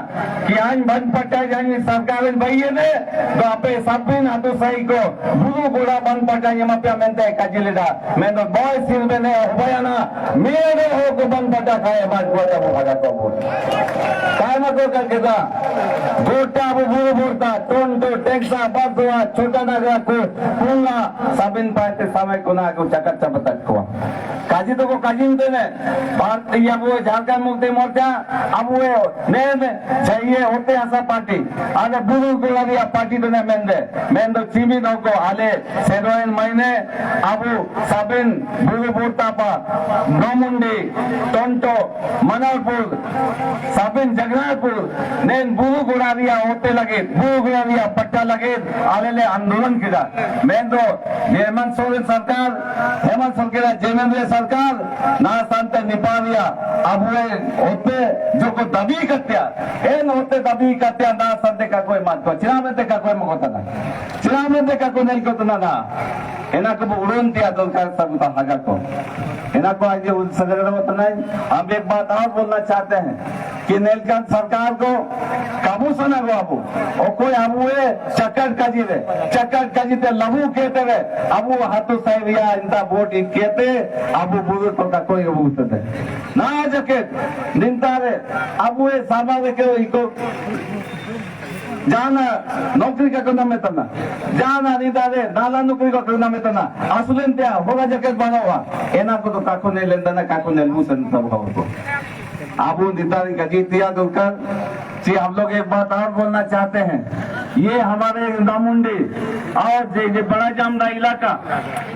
कि आज बन पटाए जाने सरकार भैये ने तो आपे सपिन हाथों सही को बुरु गोड़ा बन पटाए यमा पे मेंते कजिल्ला मैं तो बॉय सिर में होबायाना मेरे हो को बन बटा खाए बात बोलता वो भागा को बोल काय मको करके था गोटा वो बुरो बोलता टोंटो टेक्सा बदवा छोटा नगरा को पुंगा साबिन पाते समय को ना को चक्कर चपतक को काजी तो को काजी देने भारतीय अब वो झारखंड मुक्ति मोर्चा अब वो ने चाहिए होते ऐसा पार्टी आगे बुरु गुलाबिया पार्टी तो ने मेंदे चीमी नो को आले सेरोइन महीने अब साबिन बुरु बोलता पा नोमुंडी टोंटो मनोरपुर साबिन जगन्नाथपुर नेन बुरु गुलाबिया होते लगे बुरु गुलाबिया पट्टा लगे आले ले आंदोलन किया मेंदो हेमंत सोरेन सरकार हेमंत सरकार जेमेंद्र सरकार ना संत निपाविया अब वे होते जो को दबी कत्या एन होते दबी कत्या ना संत का कोई मत को चिरामेते का कोई मकोता ना चिरामेते का कोई नहीं कोता ना एना को उड़न दिया तो का सब का हगा को एना को आज उन सदर में तो नहीं हम एक बात और बोलना चाहते हैं कि नीलकंठ सरकार को काबू सना गो अब और कोई अब वे चक्कर काजी ते लहू कहते वे अब वो हाथों साइविया इंता वोट कहते अब वो बुजुर्ग का कोई बोलते ना जके निंता रे अब वे सामाजिक इको जाना नौकरी का करना में तना जाना निंदा रे नाला नौकरी का करना में तना असुलन त्या होगा जके बनावा एना को तो काको नहीं लेंदा ना काको नहीं मुसन सब हो को आबू निंदारी का जीतिया दुलकर जी हम लोग एक बात और बोलना चाहते हैं ये हमारे नामुंडी और ये बड़ा जामदा इलाका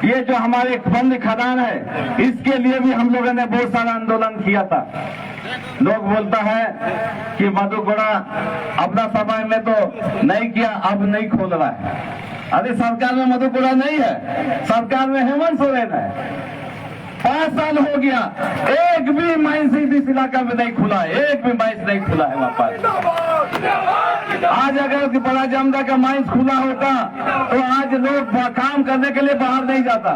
ये जो हमारे बंद खदान है इसके लिए भी हम लोगों ने बहुत सारा आंदोलन किया था लोग बोलता है कि मधुपुरा अपना समय में तो नहीं किया अब नहीं खोल रहा है अरे सरकार में मधुपुरा नहीं है सरकार में हेमंत सोरेन है 5 साल हो गया एक भी माइंस इस इलाका में नहीं खुला है एक भी माइंस नहीं खुला है वहां पर आज अगर बड़ा जामदा का माइंस खुला होता तो आज लोग काम करने के लिए बाहर नहीं जाता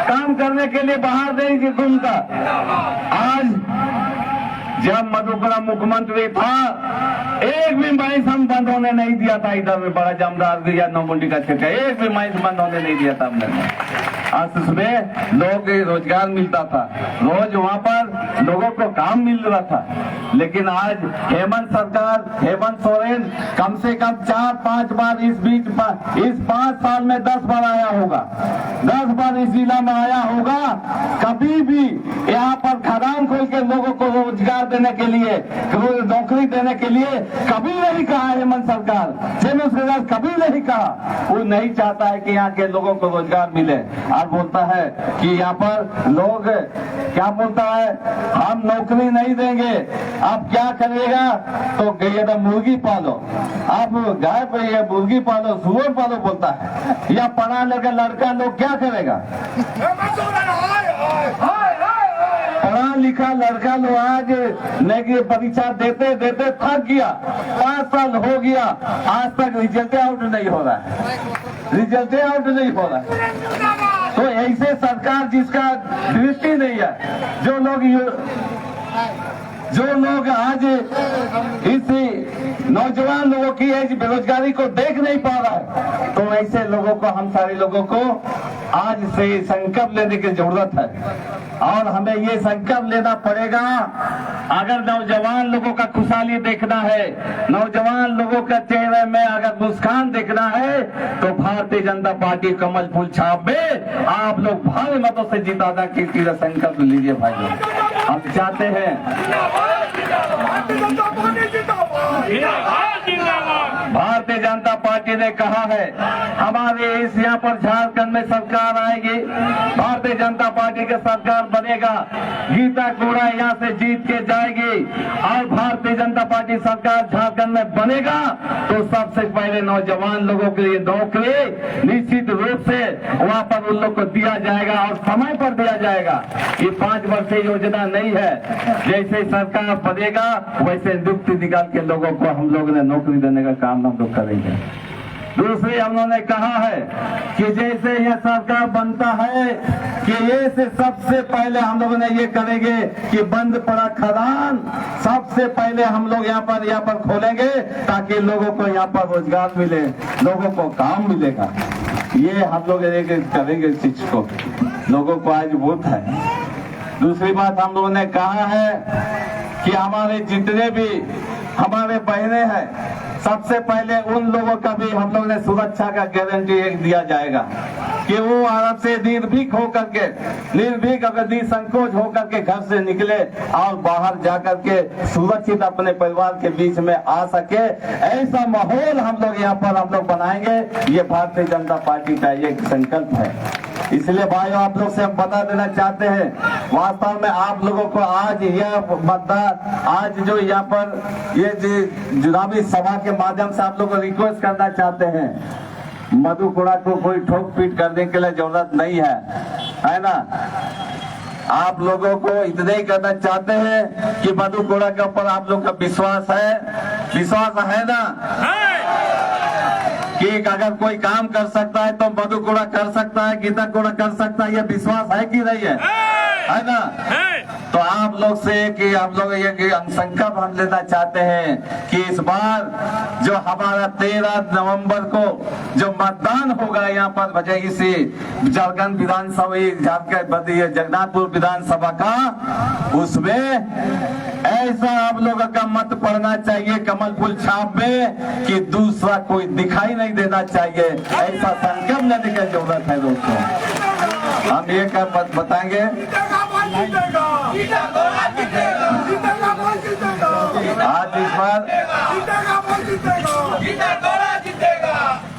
काम करने के लिए बाहर नहीं घूमता आज जब मधुपुरा मुख्यमंत्री था एक भी माइंस हम बंद होने नहीं दिया था इधर में बड़ा जामदार या नौमुंडी का क्षेत्र एक भी माइंस बंद होने नहीं दिया था हमने आज उसमें लोगों को रोजगार मिलता था रोज वहाँ पर लोगों को काम मिल रहा था लेकिन आज हेमंत सरकार हेमंत सोरेन कम से कम 4-5 बार इस 5 साल में 10 बार आया होगा 10 बार इस जिला में आया होगा कभी भी यहाँ पर खदान खोल के लोगों को रोजगार देने के लिए नौकरी देने के लिए कभी नहीं कहा हेमंत सरकार कभी नहीं कहा वो नहीं चाहता है कि यहाँ के लोगों को रोजगार मिले और बोलता है कि यहाँ पर लोग क्या बोलता है हम नौकरी नहीं देंगे आप क्या करिएगा तो ये तो मुर्गी पालो आप गाय पे ये मुर्गी पालो सुअर पालो बोलता है या पढ़ा लिखा लड़का लोग क्या करेगा पढ़ा लिखा लड़का लोग आज नेगी परीक्षा देते देते थक गया 5 साल हो गया आज तक रिजल्ट आउट नहीं हो रहा है तो ऐसे सरकार जिसका दृष्टि नहीं है जो लोग आज इस नौजवान लोगों की बेरोजगारी को देख नहीं पा रहा है तो ऐसे लोगों को हम सारे लोगों को आज से संकल्प लेने की जरूरत है और हमें ये संकल्प लेना पड़ेगा अगर नौजवान लोगों का खुशहाली देखना है नौजवान लोगों का चेहरे में अगर मुस्कान देखना है तो भारतीय जनता पार्टी कमल फूल छाप में आप लोग भारी मतों से जिताना की संकल्प लीजिए भाई हम चाहते हैं भारतीय जनता पार्टी ने कहा है हमारे इस यहाँ पर झारखंड में सरकार आएगी भारतीय जनता पार्टी की सरकार बनेगा गीता कोड़ा यहाँ से जीत के जाएगी और भारतीय जनता पार्टी सरकार झारखंड में बनेगा तो सबसे पहले नौजवान लोगों के लिए नौकरी निश्चित रूप से वहाँ पर उन लोग को दिया जाएगा और समय पर दिया जाएगा ये 5 वर्षीय योजना नहीं है जैसे सरकार बनेगा वैसे नियुक्ति निकाल के लोगों को हम लोगों ने नौकरी देने का काम हम लोग करेंगे दूसरी हम लोगों ने कहा है कि जैसे यह सरकार बनता है कि ये से सबसे पहले हम लोगों ने ये करेंगे कि बंद पड़ा खदान सबसे पहले हम लोग यहाँ पर खोलेंगे ताकि लोगों को यहाँ पर रोजगार मिले लोगों को काम मिलेगा ये हम लोग करेंगे इस चीज को लोगों को आज वोट है दूसरी बात हम लोगों ने कहा है कि हमारे जितने भी हमारे बहनें हैं, सबसे पहले उन लोगों का भी हम लोग ने सुरक्षा का गारंटी एक दिया जाएगा कि वो आराम से निर्भीक होकर के, निर्भीक अगर निसंकोच होकर के घर से निकले और बाहर जाकर के सुरक्षित अपने परिवार के बीच में आ सके। ऐसा माहौल हम लोग यहाँ पर हम लोग बनाएंगे। ये भारतीय जनता पार्टी का एक संकल्प है। इसलिए भाइयों, आप लोग से हम बता देना चाहते हैं, वास्तव में आप लोगों को आज यह मतदान, आज जो यहाँ पर ये चुनावी सभा के माध्यम से आप लोग को रिक्वेस्ट करना चाहते हैं, मधु कोड़ा को कोई ठोक पीट करने के लिए जरूरत नहीं है ना। आप लोगों को इतना ही करना चाहते हैं कि मधु कोड़ा के ऊपर आप लोग का विश्वास है ना, कि अगर कोई काम कर सकता है तो मधु कोड़ा कर सकता है, गीता कोड़ा कर सकता है। ये विश्वास है कि नहीं है ना। तो आप लोग से कि आप लोग ये संकल्प हम लेना चाहते हैं कि इस बार जो हमारा 13 नवंबर को जो मतदान होगा यहाँ पर बजाई से झारखंड विधानसभा, जगन्नाथपुर विधानसभा का, उसमें ऐसा आप लोगों का मत पड़ना चाहिए कमल फूल छाप में कि दूसरा कोई दिखाई नहीं देना चाहिए। ऐसा संकल्प लेने की जरूरत है दोस्तों। हम ये कर बताएंगे आज इस बार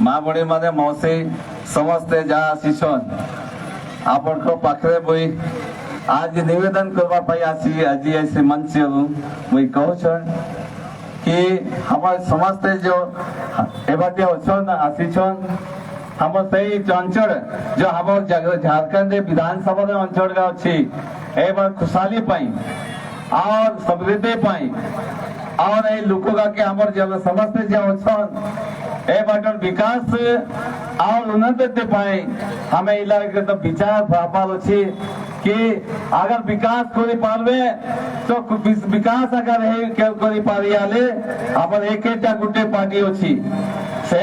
माँ बड़ी माने मौसी समझते जा शिशन आपण को पाखरे बोई आज निवेदन करवा पाई आज ऐसे मंच मुई कहूँ कि हमारे समस्ते जो एबाटे अच्छन आसीछन हम सही अंचल जो हम झारखंड विधानसभा अंचल का अच्छी ए बार खुशहाली पाई और समृद्धि पाई और ए लोगों का के हमर जब समस्ते जो अच्छन ए बाटर विकास और उन्नति पाई हमें इलाके तो विचार भापाल अच्छी कि अगर विकास करी पारबे तो विकास अगर करी पारियाले हमर एकेटा गुटे पार्टी अच्छी से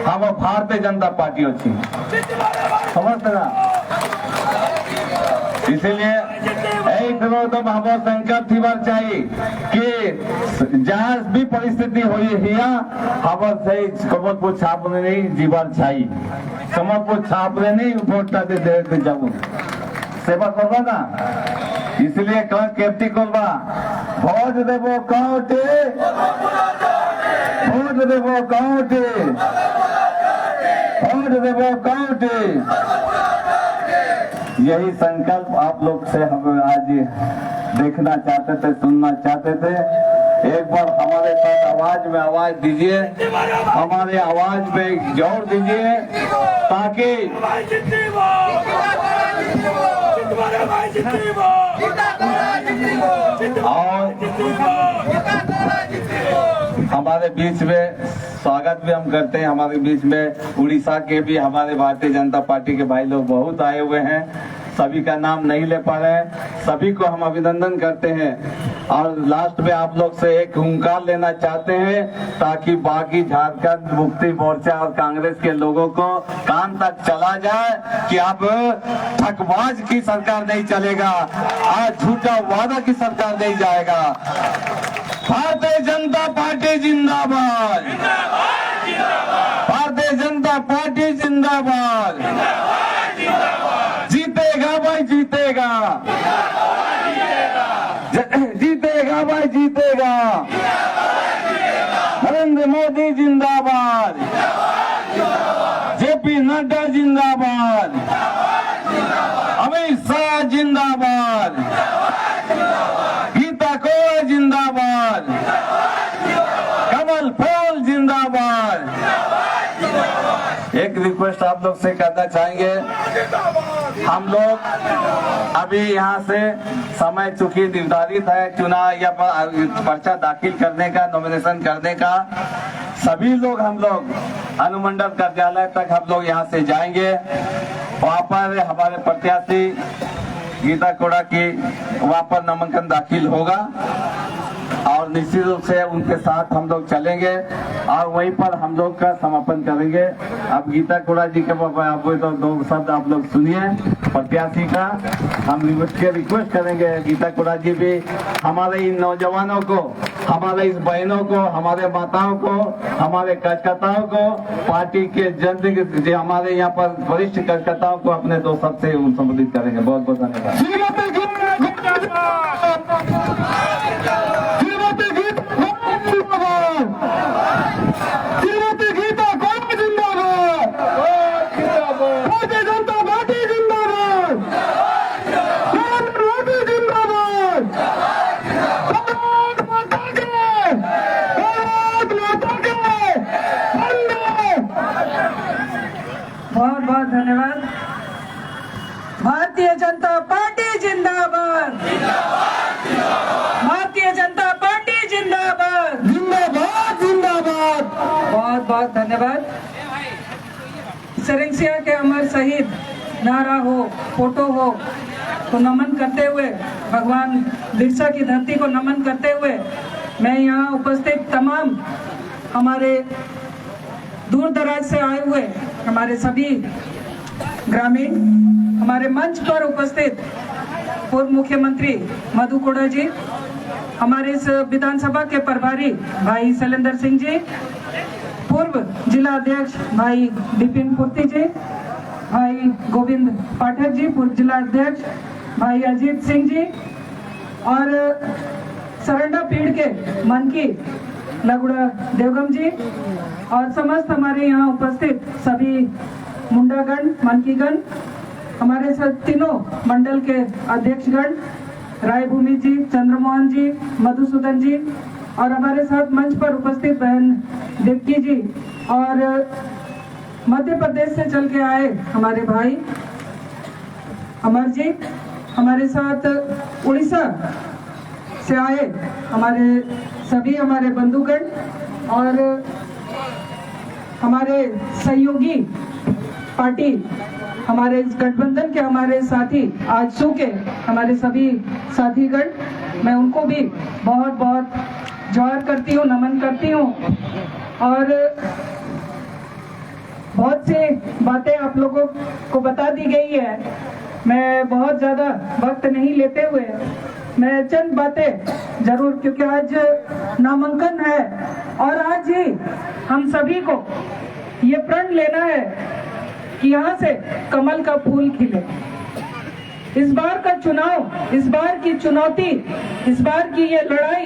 हम भारतीय जनता पार्टी अच्छी समझते ना। इसलिए एक तो हम संकल्प थी चाहिए कि जहाँ भी परिस्थिति हुई हिया हम सही कमलपुर छापने नहीं जीवन चाहिए, कमलपुर छापने नहीं वोट दे जाऊ सेवा करवा ना। इसलिए केप्टी करवा भोट देवो काउटे, भोट देवो काउटे, भोट देवो काउटे। यही संकल्प आप लोग से हम आज देखना चाहते थे, सुनना चाहते थे। एक बार हमारे साथ आवाज में आवाज दीजिए, हमारे आवाज में जोर दीजिए ताकि और हमारे बीच में स्वागत भी हम करते हैं। हमारे बीच में उड़ीसा के भी हमारे भारतीय जनता पार्टी के भाई लोग बहुत आए हुए हैं, सभी का नाम नहीं ले पा रहे हैं, सभी को हम अभिनंदन करते हैं। और लास्ट में आप लोग से एक हुंकार लेना चाहते हैं ताकि बाकी झारखंड मुक्ति मोर्चा और कांग्रेस के लोगों को कान तक चला जाए कि अब ठगबाज की सरकार नहीं चलेगा, आज झूठा वादा की सरकार नहीं जाएगा। भारतीय जनता पार्टी जिंदाबाद, भारतीय जनता पार्टी जिंदाबाद, जीतेगा भाई जीतेगा, जीतेगा भाई जीतेगा, नरेंद्र मोदी जिंदाबाद, जेपी नड्डा जिंदाबाद, अमित शाह जिंदाबाद, गीता कोड़ा जिंदाबाद, कमल फूल जिंदाबाद। एक रिक्वेस्ट आप लोग से करना चाहेंगे, हम लोग अभी यहाँ से समय चूंकि निर्धारित है चुनाव या पर्चा दाखिल करने का, नॉमिनेशन करने का, सभी लोग हम लोग अनुमंडल कार्यालय तक हम लोग यहाँ से जाएंगे। वहाँ पर हमारे प्रत्याशी गीता कोड़ा की वहाँ पर नामांकन दाखिल होगा और निश्चित रूप से उनके साथ हम लोग चलेंगे और वहीं पर हम लोग का समापन करेंगे। अब गीता कोड़ा जी के आप तो दो शब्द आप लोग सुनिए प्रत्याशी का। हम रिक्वेस्ट करेंगे गीता कोड़ा जी भी हमारे इन नौजवानों को, हमारे इस बहनों को, हमारे माताओं को, हमारे कार्यकर्ताओं को, पार्टी के जो हमारे यहाँ पर वरिष्ठ कार्यकर्ताओं को अपने दो शब्द से संबोधित करेंगे। बहुत बहुत धन्यवाद। बहुत बहुत धन्यवाद। भारतीय जनता पार्टी जिंदाबाद, भारतीय जनता पार्टी जिंदाबाद, जिंदाबाद जिंदाबाद। बहुत बहुत धन्यवाद। सरंसिया के अमर शहीद नारा हो, फोटो हो तो नमन करते हुए, भगवान बिरसा की धरती को नमन करते हुए मैं यहाँ उपस्थित तमाम हमारे दूर दराज से आए हुए हमारे सभी ग्रामीण, हमारे मंच पर उपस्थित पूर्व मुख्यमंत्री मधु कोड़ा जी, हमारे इस विधानसभा के प्रभारी भाई शैलेंद्र सिंह जी, पूर्व जिला अध्यक्ष भाई विपिन पूर्ति जी, भाई गोविंद पाठक जी, पूर्व जिला अध्यक्ष भाई अजीत सिंह जी, और सरंडा पीढ़ के मनकी लगुड़ा देवगम जी, और समस्त हमारे यहाँ उपस्थित सभी मुंडागण, मनकीगण, हमारे तीनों मंडल के अध्यक्षगण, रायभूमि जी, चंद्रमोहन जी, मधुसूदन जी, और हमारे साथ मंच पर उपस्थित बहन देवकी जी, और मध्य प्रदेश से चल के आए हमारे भाई अमर जी, हमारे साथ उड़ीसा से आए हमारे सभी हमारे बंधुगण, और हमारे सहयोगी पार्टी, हमारे इस गठबंधन के हमारे साथी आजसू के हमारे सभी साथीगण, मैं उनको भी बहुत बहुत जोहार करती हूँ, नमन करती हूँ। और बहुत सी बातें आप लोगों को बता दी गई है, मैं बहुत ज़्यादा वक्त नहीं लेते हुए मैं चंद बातें जरूर, क्योंकि आज नामांकन है और आज ही हम सभी को ये प्रण लेना है कि यहाँ से कमल का फूल खिले। इस बार का चुनाव, इस बार की चुनौती, इस बार की ये लड़ाई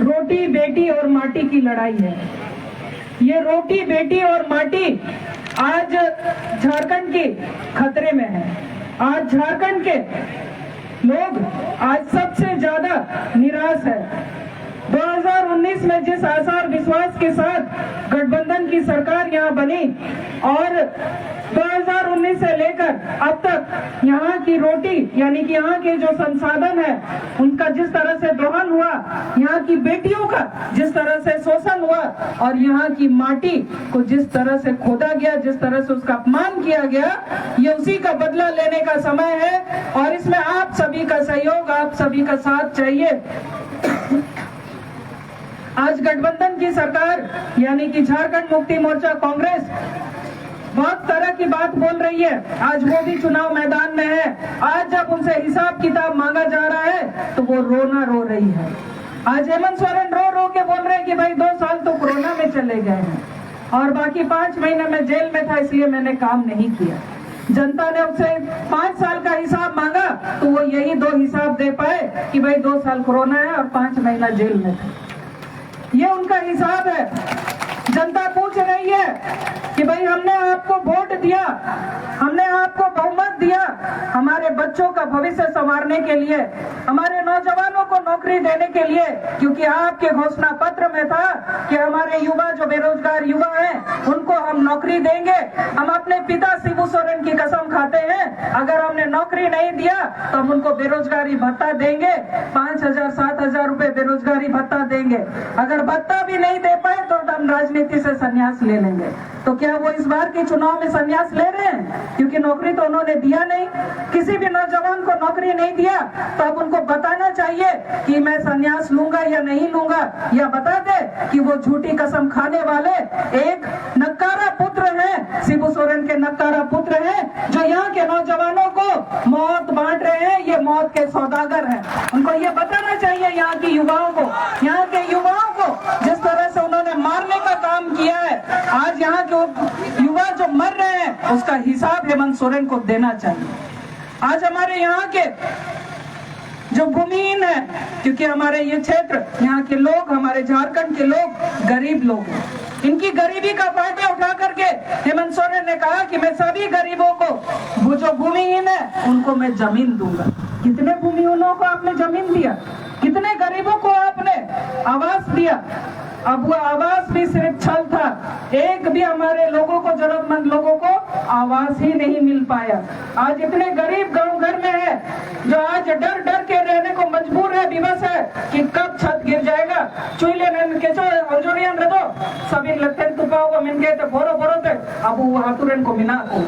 रोटी बेटी और माटी की लड़ाई है। ये रोटी बेटी और माटी आज झारखंड की खतरे में है। आज झारखंड के लोग आज सबसे ज्यादा निराश है। 2019 में जिस आसार विश्वास के साथ गठबंधन की सरकार यहाँ बनी और 2019 से लेकर अब तक यहाँ की रोटी यानी कि यहाँ के जो संसाधन है उनका जिस तरह से दोहन हुआ, यहाँ की बेटियों का जिस तरह से शोषण हुआ और यहाँ की माटी को जिस तरह से खोदा गया, जिस तरह से उसका अपमान किया गया, ये उसी का बदला लेने का समय है और इसमें आप सभी का सहयोग, आप सभी का साथ चाहिए। आज गठबंधन की सरकार यानी कि झारखंड मुक्ति मोर्चा कांग्रेस बहुत तरह की बात बोल रही है। आज वो भी चुनाव मैदान में है। आज जब उनसे हिसाब किताब मांगा जा रहा है तो वो रोना रो रही है। आज हेमंत सोरेन रो रो के बोल रहे हैं कि भाई 2 साल तो कोरोना में चले गए हैं और बाकी 5 महीने में जेल में था इसलिए मैंने काम नहीं किया। जनता ने उससे 5 साल का हिसाब मांगा तो वो यही 2 हिसाब दे पाए कि भाई 2 साल कोरोना है और 5 महीना जेल में था। ये उनका हिसाब है। जनता पूछ रही है कि भाई हमने आपको वोट दिया, हमने आपको बहुमत दिया हमारे बच्चों का भविष्य संवारने के लिए, हमारे नौजवानों को नौकरी देने के लिए, क्योंकि आपके घोषणा पत्र में था कि हमारे युवा जो बेरोजगार युवा हैं उनको हम नौकरी देंगे। हम अपने पिता शिबू सोरेन की कसम खाते हैं, अगर हमने नौकरी नहीं दिया तो हम उनको बेरोजगारी भत्ता देंगे, 5,000 7,000 रुपए बेरोजगारी भत्ता देंगे। अगर भत्ता भी नहीं दे पाए तो हम राजनीति से संन्यास ले लेंगे। तो क्या वो इस बार के चुनाव में संन्यास ले रहे हैं? क्योंकि नौकरी तो उन्होंने दिया नहीं, किसी भी नौजवान को नौकरी नहीं दिया, तो अब उनको बताना चाहिए कि मैं संन्यास लूंगा या नहीं लूंगा, या बता दे कि वो झूठी कसम खाने वाले एक नक्कारा पुत्र हैं, शिबू सोरेन के नक्कारा पुत्र हैं, जो यहाँ के नौजवानों को मौत बांट रहे हैं। ये मौत के सौदागर हैं। उनको ये बताना चाहिए यहाँ की युवाओं को, यहाँ के युवाओं को, जिस तरह से उन्होंने मारने का काम किया है, आज यहाँ के युवा जो मर रहे हैं उसका हिसाब हेमंत सोरेन को देना चाहिए। आज हमारे यहाँ के जो भूमिहीन है, क्योंकि हमारे ये क्षेत्र, यहाँ के लोग, हमारे झारखंड के लोग गरीब लोग हैं, इनकी गरीबी का फायदा उठा करके हेमंत सोरेन ने कहा कि मैं सभी गरीबों को, वो जो भूमिहीन है उनको मैं जमीन दूंगा। कितने भूमिहीनों को आपने जमीन दिया? कितने गरीबों को आपने आवास दिया? अब वो आवास भी सिर्फ छल था, एक भी हमारे लोगों को, जरूरतमंद लोगों को आवास ही नहीं मिल पाया। आज इतने गरीब गांव घर में है जो आज डर डर के रहने को मजबूर है, विवश है कि कब छत गिर जाएगा। चुईले अंजुरियन रहो सभी लगते तुपाओ मिन के तो बोरो बोरो थे अब वो हाथुरन को मिना को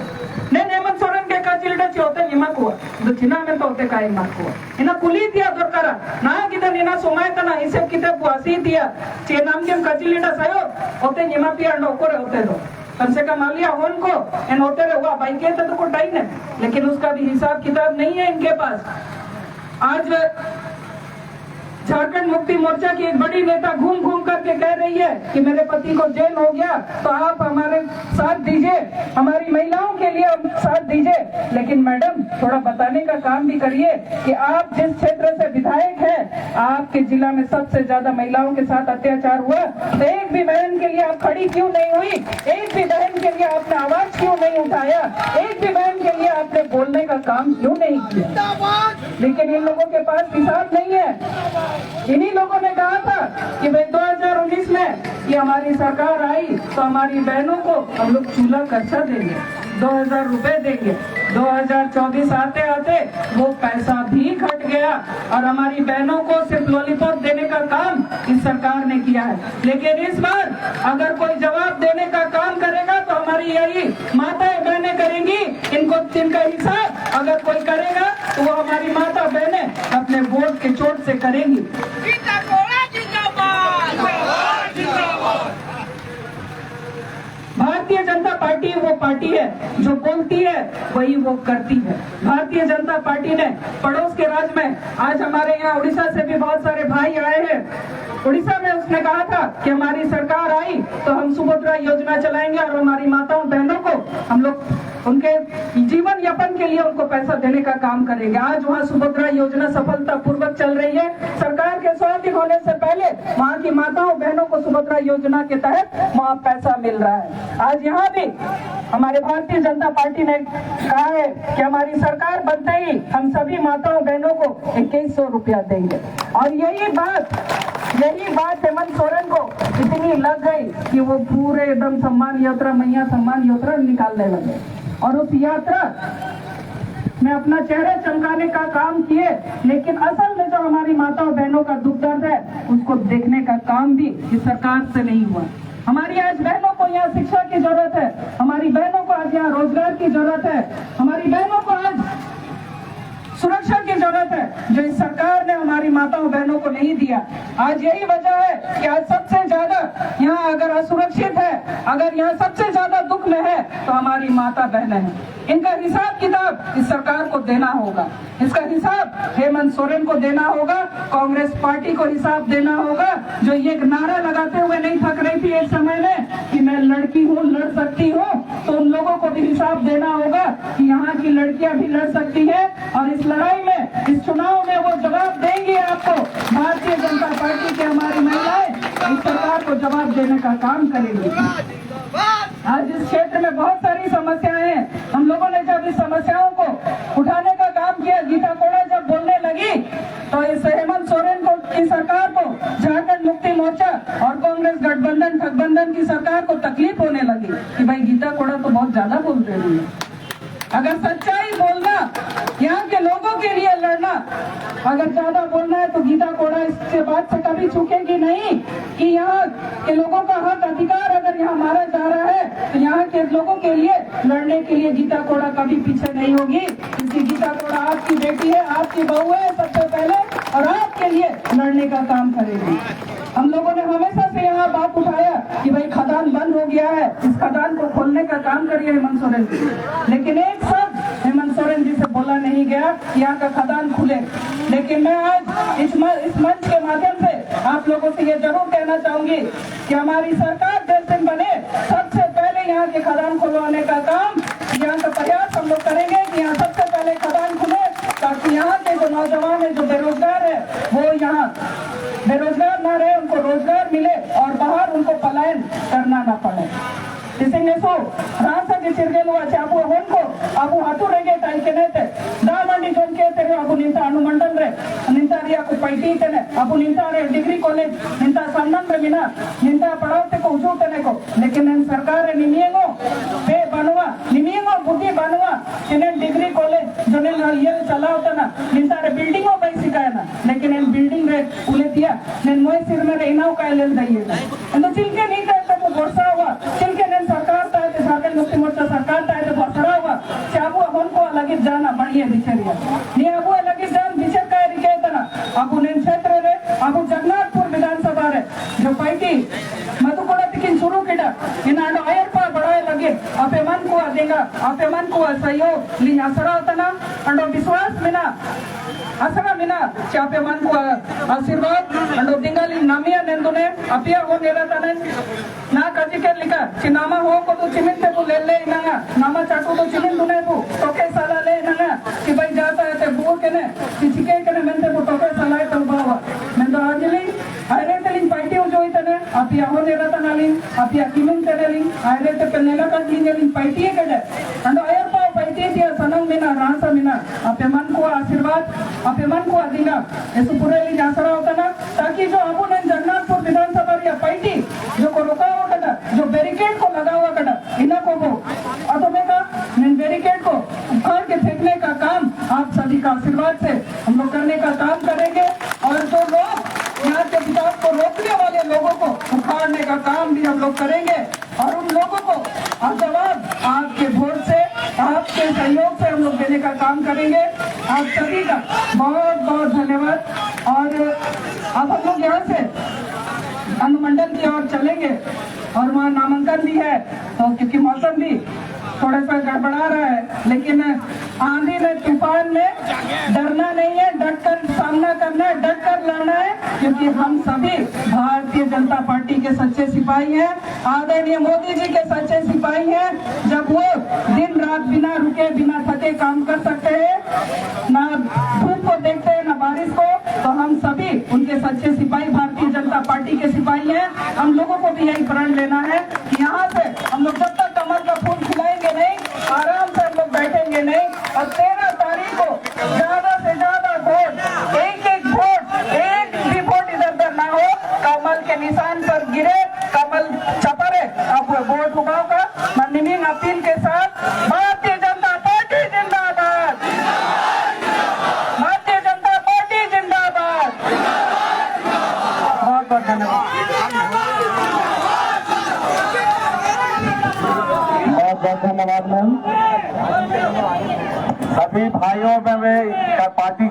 ने हेमंत सोरेन के का चिल्डे होते निमा को दो चिना में तो होते काई मा को इना कुली दिया दरकारा ना किधर इना सोमाय तना इसे किते बुआसी दिया चे नाम के का चिल्डा सायो होते निमा पिया नो को होते दो कम से कम आलिया होन को इन होते रहे हुआ भाई के तो को टाइम है, लेकिन उसका भी हिसाब किताब नहीं है इनके पास। आज झारखंड मुक्ति मोर्चा की एक बड़ी नेता घूम घूम करके कह रही है कि मेरे पति को जेल हो गया तो आप हमारे साथ दीजिए, हमारी महिलाओं के लिए साथ दीजिए। लेकिन मैडम थोड़ा बताने का काम भी करिए कि आप जिस क्षेत्र से विधायक हैं, आपके जिला में सबसे ज्यादा महिलाओं के साथ अत्याचार हुआ, तो एक भी बहन के लिए आप खड़ी क्यों नहीं हुई? एक भी बहन के लिए आपने आवाज क्यों नहीं उठाया? एक भी बहन के लिए आपने बोलने का काम क्यों नहीं किया? लेकिन इन लोगों के पास हिसाब नहीं है। इन्हीं लोगों ने कहा था कि भाई 2019 में कि हमारी सरकार आई तो हमारी बहनों को हम लोग चूल्हा खर्चा देंगे, 2,000 रुपए देंगे। 2024 आते आते वो पैसा भी घट गया और हमारी बहनों को सिर्फ लॉलीपॉप देने का काम इस सरकार ने किया है। लेकिन इस बार अगर कोई जवाब देने का काम करेगा तो हमारी यही माताएं बहनें करेंगी। इनका हिसाब अगर कोई करेगा तो वो हमारी माता बहनें अपने वोट के चोट से करेंगी। भारतीय जनता पार्टी वो पार्टी है जो बोलती है वही वो करती है। भारतीय जनता पार्टी ने पड़ोस के राज्य में, आज हमारे यहाँ उड़ीसा से भी बहुत सारे भाई आए हैं, उड़ीसा में उसने कहा था कि हमारी सरकार आई तो हम सुभद्रा योजना चलाएंगे और हमारी माताओं बहनों को हम लोग उनके जीवन यापन के लिए उनको पैसा देने का काम करेंगे। आज वहाँ सुभद्रा योजना सफलता पूर्वक चल रही है। सरकार के स्वाधीन होने से पहले वहाँ की माताओं बहनों को सुभद्रा योजना के तहत वहाँ पैसा मिल रहा है। आज यहाँ भी हमारे भारतीय जनता पार्टी ने कहा है कि हमारी सरकार बनते ही हम सभी माताओं बहनों को 2100 रुपया देंगे। और यही बात हेमंत सोरेन को इतनी लग गई कि वो पूरे एकदम सम्मान यात्रा, मैया सम्मान यात्रा निकालने लगे और उस यात्रा में अपना चेहरा चमकाने का काम किए। लेकिन असल में जो हमारी माताओं बहनों का दुख दर्द है उसको देखने का काम भी इस सरकार से नहीं हुआ। हमारी आज बहनों को यहाँ शिक्षा की जरूरत है, हमारी बहनों को आज यहाँ रोजगार की जरूरत है, हमारी बहनों को आज सुरक्षा की जरूरत है जो इस सरकार ने हमारी माताओं बहनों को नहीं दिया। आज यही वजह है कि आज सबसे ज्यादा यहाँ अगर असुरक्षित है, अगर यहाँ सबसे ज्यादा दुख में है तो हमारी माता बहनें हैं। इनका हिसाब किताब इस सरकार को देना होगा। इसका हिसाब हेमंत सोरेन को देना होगा, कांग्रेस पार्टी को हिसाब देना होगा, जो ये नारा लगाते हुए नहीं थक रही थी एक समय में कि मैं लड़की हूँ, लड़ सकती हूँ, तो उन लोगों को भी हिसाब देना होगा कि यहाँ की लड़कियां भी लड़ सकती है और इस लड़ाई में, इस चुनाव में वो जवाब देंगी आपको। भारतीय जनता पार्टी की हमारी महिलाएं इस सरकार को जवाब देने का काम करेंगी। आज इस क्षेत्र में बहुत सारी समस्याएं हैं। हम लोगों ने जब इस समस्याओं को उठाने का काम किया, गीता कोड़ा जब बोलने लगी तो इस हेमंत सोरेन को की सरकार को, झारखंड मुक्ति मोर्चा और कांग्रेस गठबंधन ठगबंधन की सरकार को तकलीफ होने लगी। लगी कि भाई गीता कोड़ा तो बहुत ज्यादा बोल रही है। अगर सच्चाई बोलना, यहाँ के लोगों के लिए लड़ना, अगर ज्यादा बोलना है तो गीता कोड़ा इसके बाद से कभी चूकेगी नहीं कि यहाँ के लोगों का हक अधिकार अगर यहाँ मारा जा रहा है तो यहाँ के लोगों के लिए लड़ने के लिए गीता कोड़ा कभी पीछे नहीं होगी। क्योंकि गीता कोड़ा आपकी बेटी है, आपकी बहू है सबसे पहले, और आपके लिए लड़ने का काम करेगी। हम लोगों ने हमेशा से यहाँ बात उठाया कि भाई खदान बंद हो गया है, इस खदान को खोलने का काम करिए हेमंत सोरेन जी, लेकिन एक शब्द हेमंत सोरेन जी से बोला नहीं गया कि यहाँ का खदान खुले। लेकिन मैं आज इस मंच के माध्यम से आप लोगों से ये जरूर कहना चाहूंगी कि हमारी सरकार जैसे दिन बने सबसे पहले यहाँ के खदान खुलवाने का काम, यहाँ का प्रयास हम लोग करेंगे कि यहाँ सबसे पहले खदान खुले, ताकि यहाँ के जो नौजवान है, जो बेरोजगार है, वो यहाँ बेरोजगार ना रहे, उनको रोजगार मिले और बाहर उनको पलायन करना ना पड़े। इसो रासा के चिरगेलो आचे अबू होन को अबू हाथू रेगे टाइम के नेते दामंडी जोन के तेरे अबू निंता अनुमंडल रे निंता रिया को पैटी तेने अबू निंता रे डिग्री कॉलेज निंता सम्मान रे बिना निंता पढ़ाते को उजू तेने को, लेकिन इन सरकार रे निमियंगो पे बनवा निमियंगो बुद्धि बनवा इन्हें डिग्री कॉलेज जो ने ये चला होता ना निंता रे बिल्डिंगों पे सिखाया ना, लेकिन इन बिल्डिंग रे उले दिया ने मोए सिर में रेनाव का ले दइए तो चिलके नहीं करता तो वर्षा हुआ चिलके ने सरकार झारखंड मुक्ति मोर्चा सरकार तो भसरा हुआ चाबू अपन को अलग जाना बढ़िया बिछरिया नहीं अबू अलग जान बिछर का रिकेत ना अबू ने क्षेत्र रे अबू जगन्नाथपुर विधानसभा रे जो पार्टी मधुकोड़ा तिकिन शुरू किया इन आडो आयर पर बढ़ाए लगे आपे मन को देगा आपे मन को सहयोग ली असरा होता ना अंडो विश्वास मिना असरा मिना चापे मन को आशीर्वाद अंडो दिंगाली नामिया नेंदुने अपिया हो नेराताने ना कजी के लिखा चिनामा हो को तो चिमिन ते को ले इनांगा नामा चाटू तो चिमिन दुने को टोके साला ले इनांगा कि भाई जाता है ते बुओ के ने चिचिके के ने मेंते को टोके साला है तो बावा मेंदो आजली आयरे तेलिन पार्टी हो जोई तने अपिया हो नेरातानालिन अपिया किमिन तेलिन आयरे ते पेनेला का लिंगलिन पार्टी के दे अंडो आयर पा पार्टी दिया सनम मिना रासा मिना आपे मन को आशीर्वाद आपे मन को अधिंगा ऐसे पूरे ली आसरा होता ना, ताकि जो आपो ने जगन्नाथपुर विधानसभा या पार्टी जो को रोका हुआ कटा जो बैरिकेड को लगा हुआ कटा इना को वो अतोमे का बैरिकेड को उखाड़ के फेंकने का काम आप सभी का आशीर्वाद से हम लोग करने का काम करेंगे, और जो लोग यहाँ के विकास को रोकने वाले लोगों को उखाड़ने का काम भी हम लोग करेंगे, और उन लोगों को जवाब आपके वोट से आपके सहयोग से हम लोग देने का काम करेंगे। आप सभी का बहुत बहुत धन्यवाद। और अब हम लोग यहाँ से अनुमंडल की ओर चलेंगे और वहाँ नामांकन भी है, तो क्योंकि मौसम भी थोड़ा सा गड़बड़ा रहा है, लेकिन आंधी में तूफान में डरना नहीं है, डट कर सामना करना है, डट कर लड़ना है, क्योंकि हम सभी भारतीय जनता पार्टी के सच्चे सिपाही हैं, आदरणीय मोदी जी के सच्चे सिपाही हैं। जब वो दिन रात बिना रुके बिना थके काम कर सकते हैं, ना धूप को देखते हैं ना बारिश को, तो हम सभी उनके सच्चे सिपाही भारतीय जनता पार्टी के सिपाही हैं। हम लोगों को भी यही प्रण लेना है कि यहाँ से हम लोग जब तक कमल का फूल खिलाएंगे नहीं, आराम से हम लोग बैठेंगे नहीं, और 13 तारीख को ज्यादा से ज्यादा वोट, एक वोट, एक भी वोट इधर उधर ना हो, कमल के निशान पर गिरे, कमल छपरे, अब वोट उठाओगा। मननीय अपील के साथ भारतीय जनता पार्टी जिंदाबाद, भारतीय जनता पार्टी जिंदाबाद। बहुत बहुत धन्यवाद। बहुत धन्यवाद मैम। सभी भाइयों में पार्टी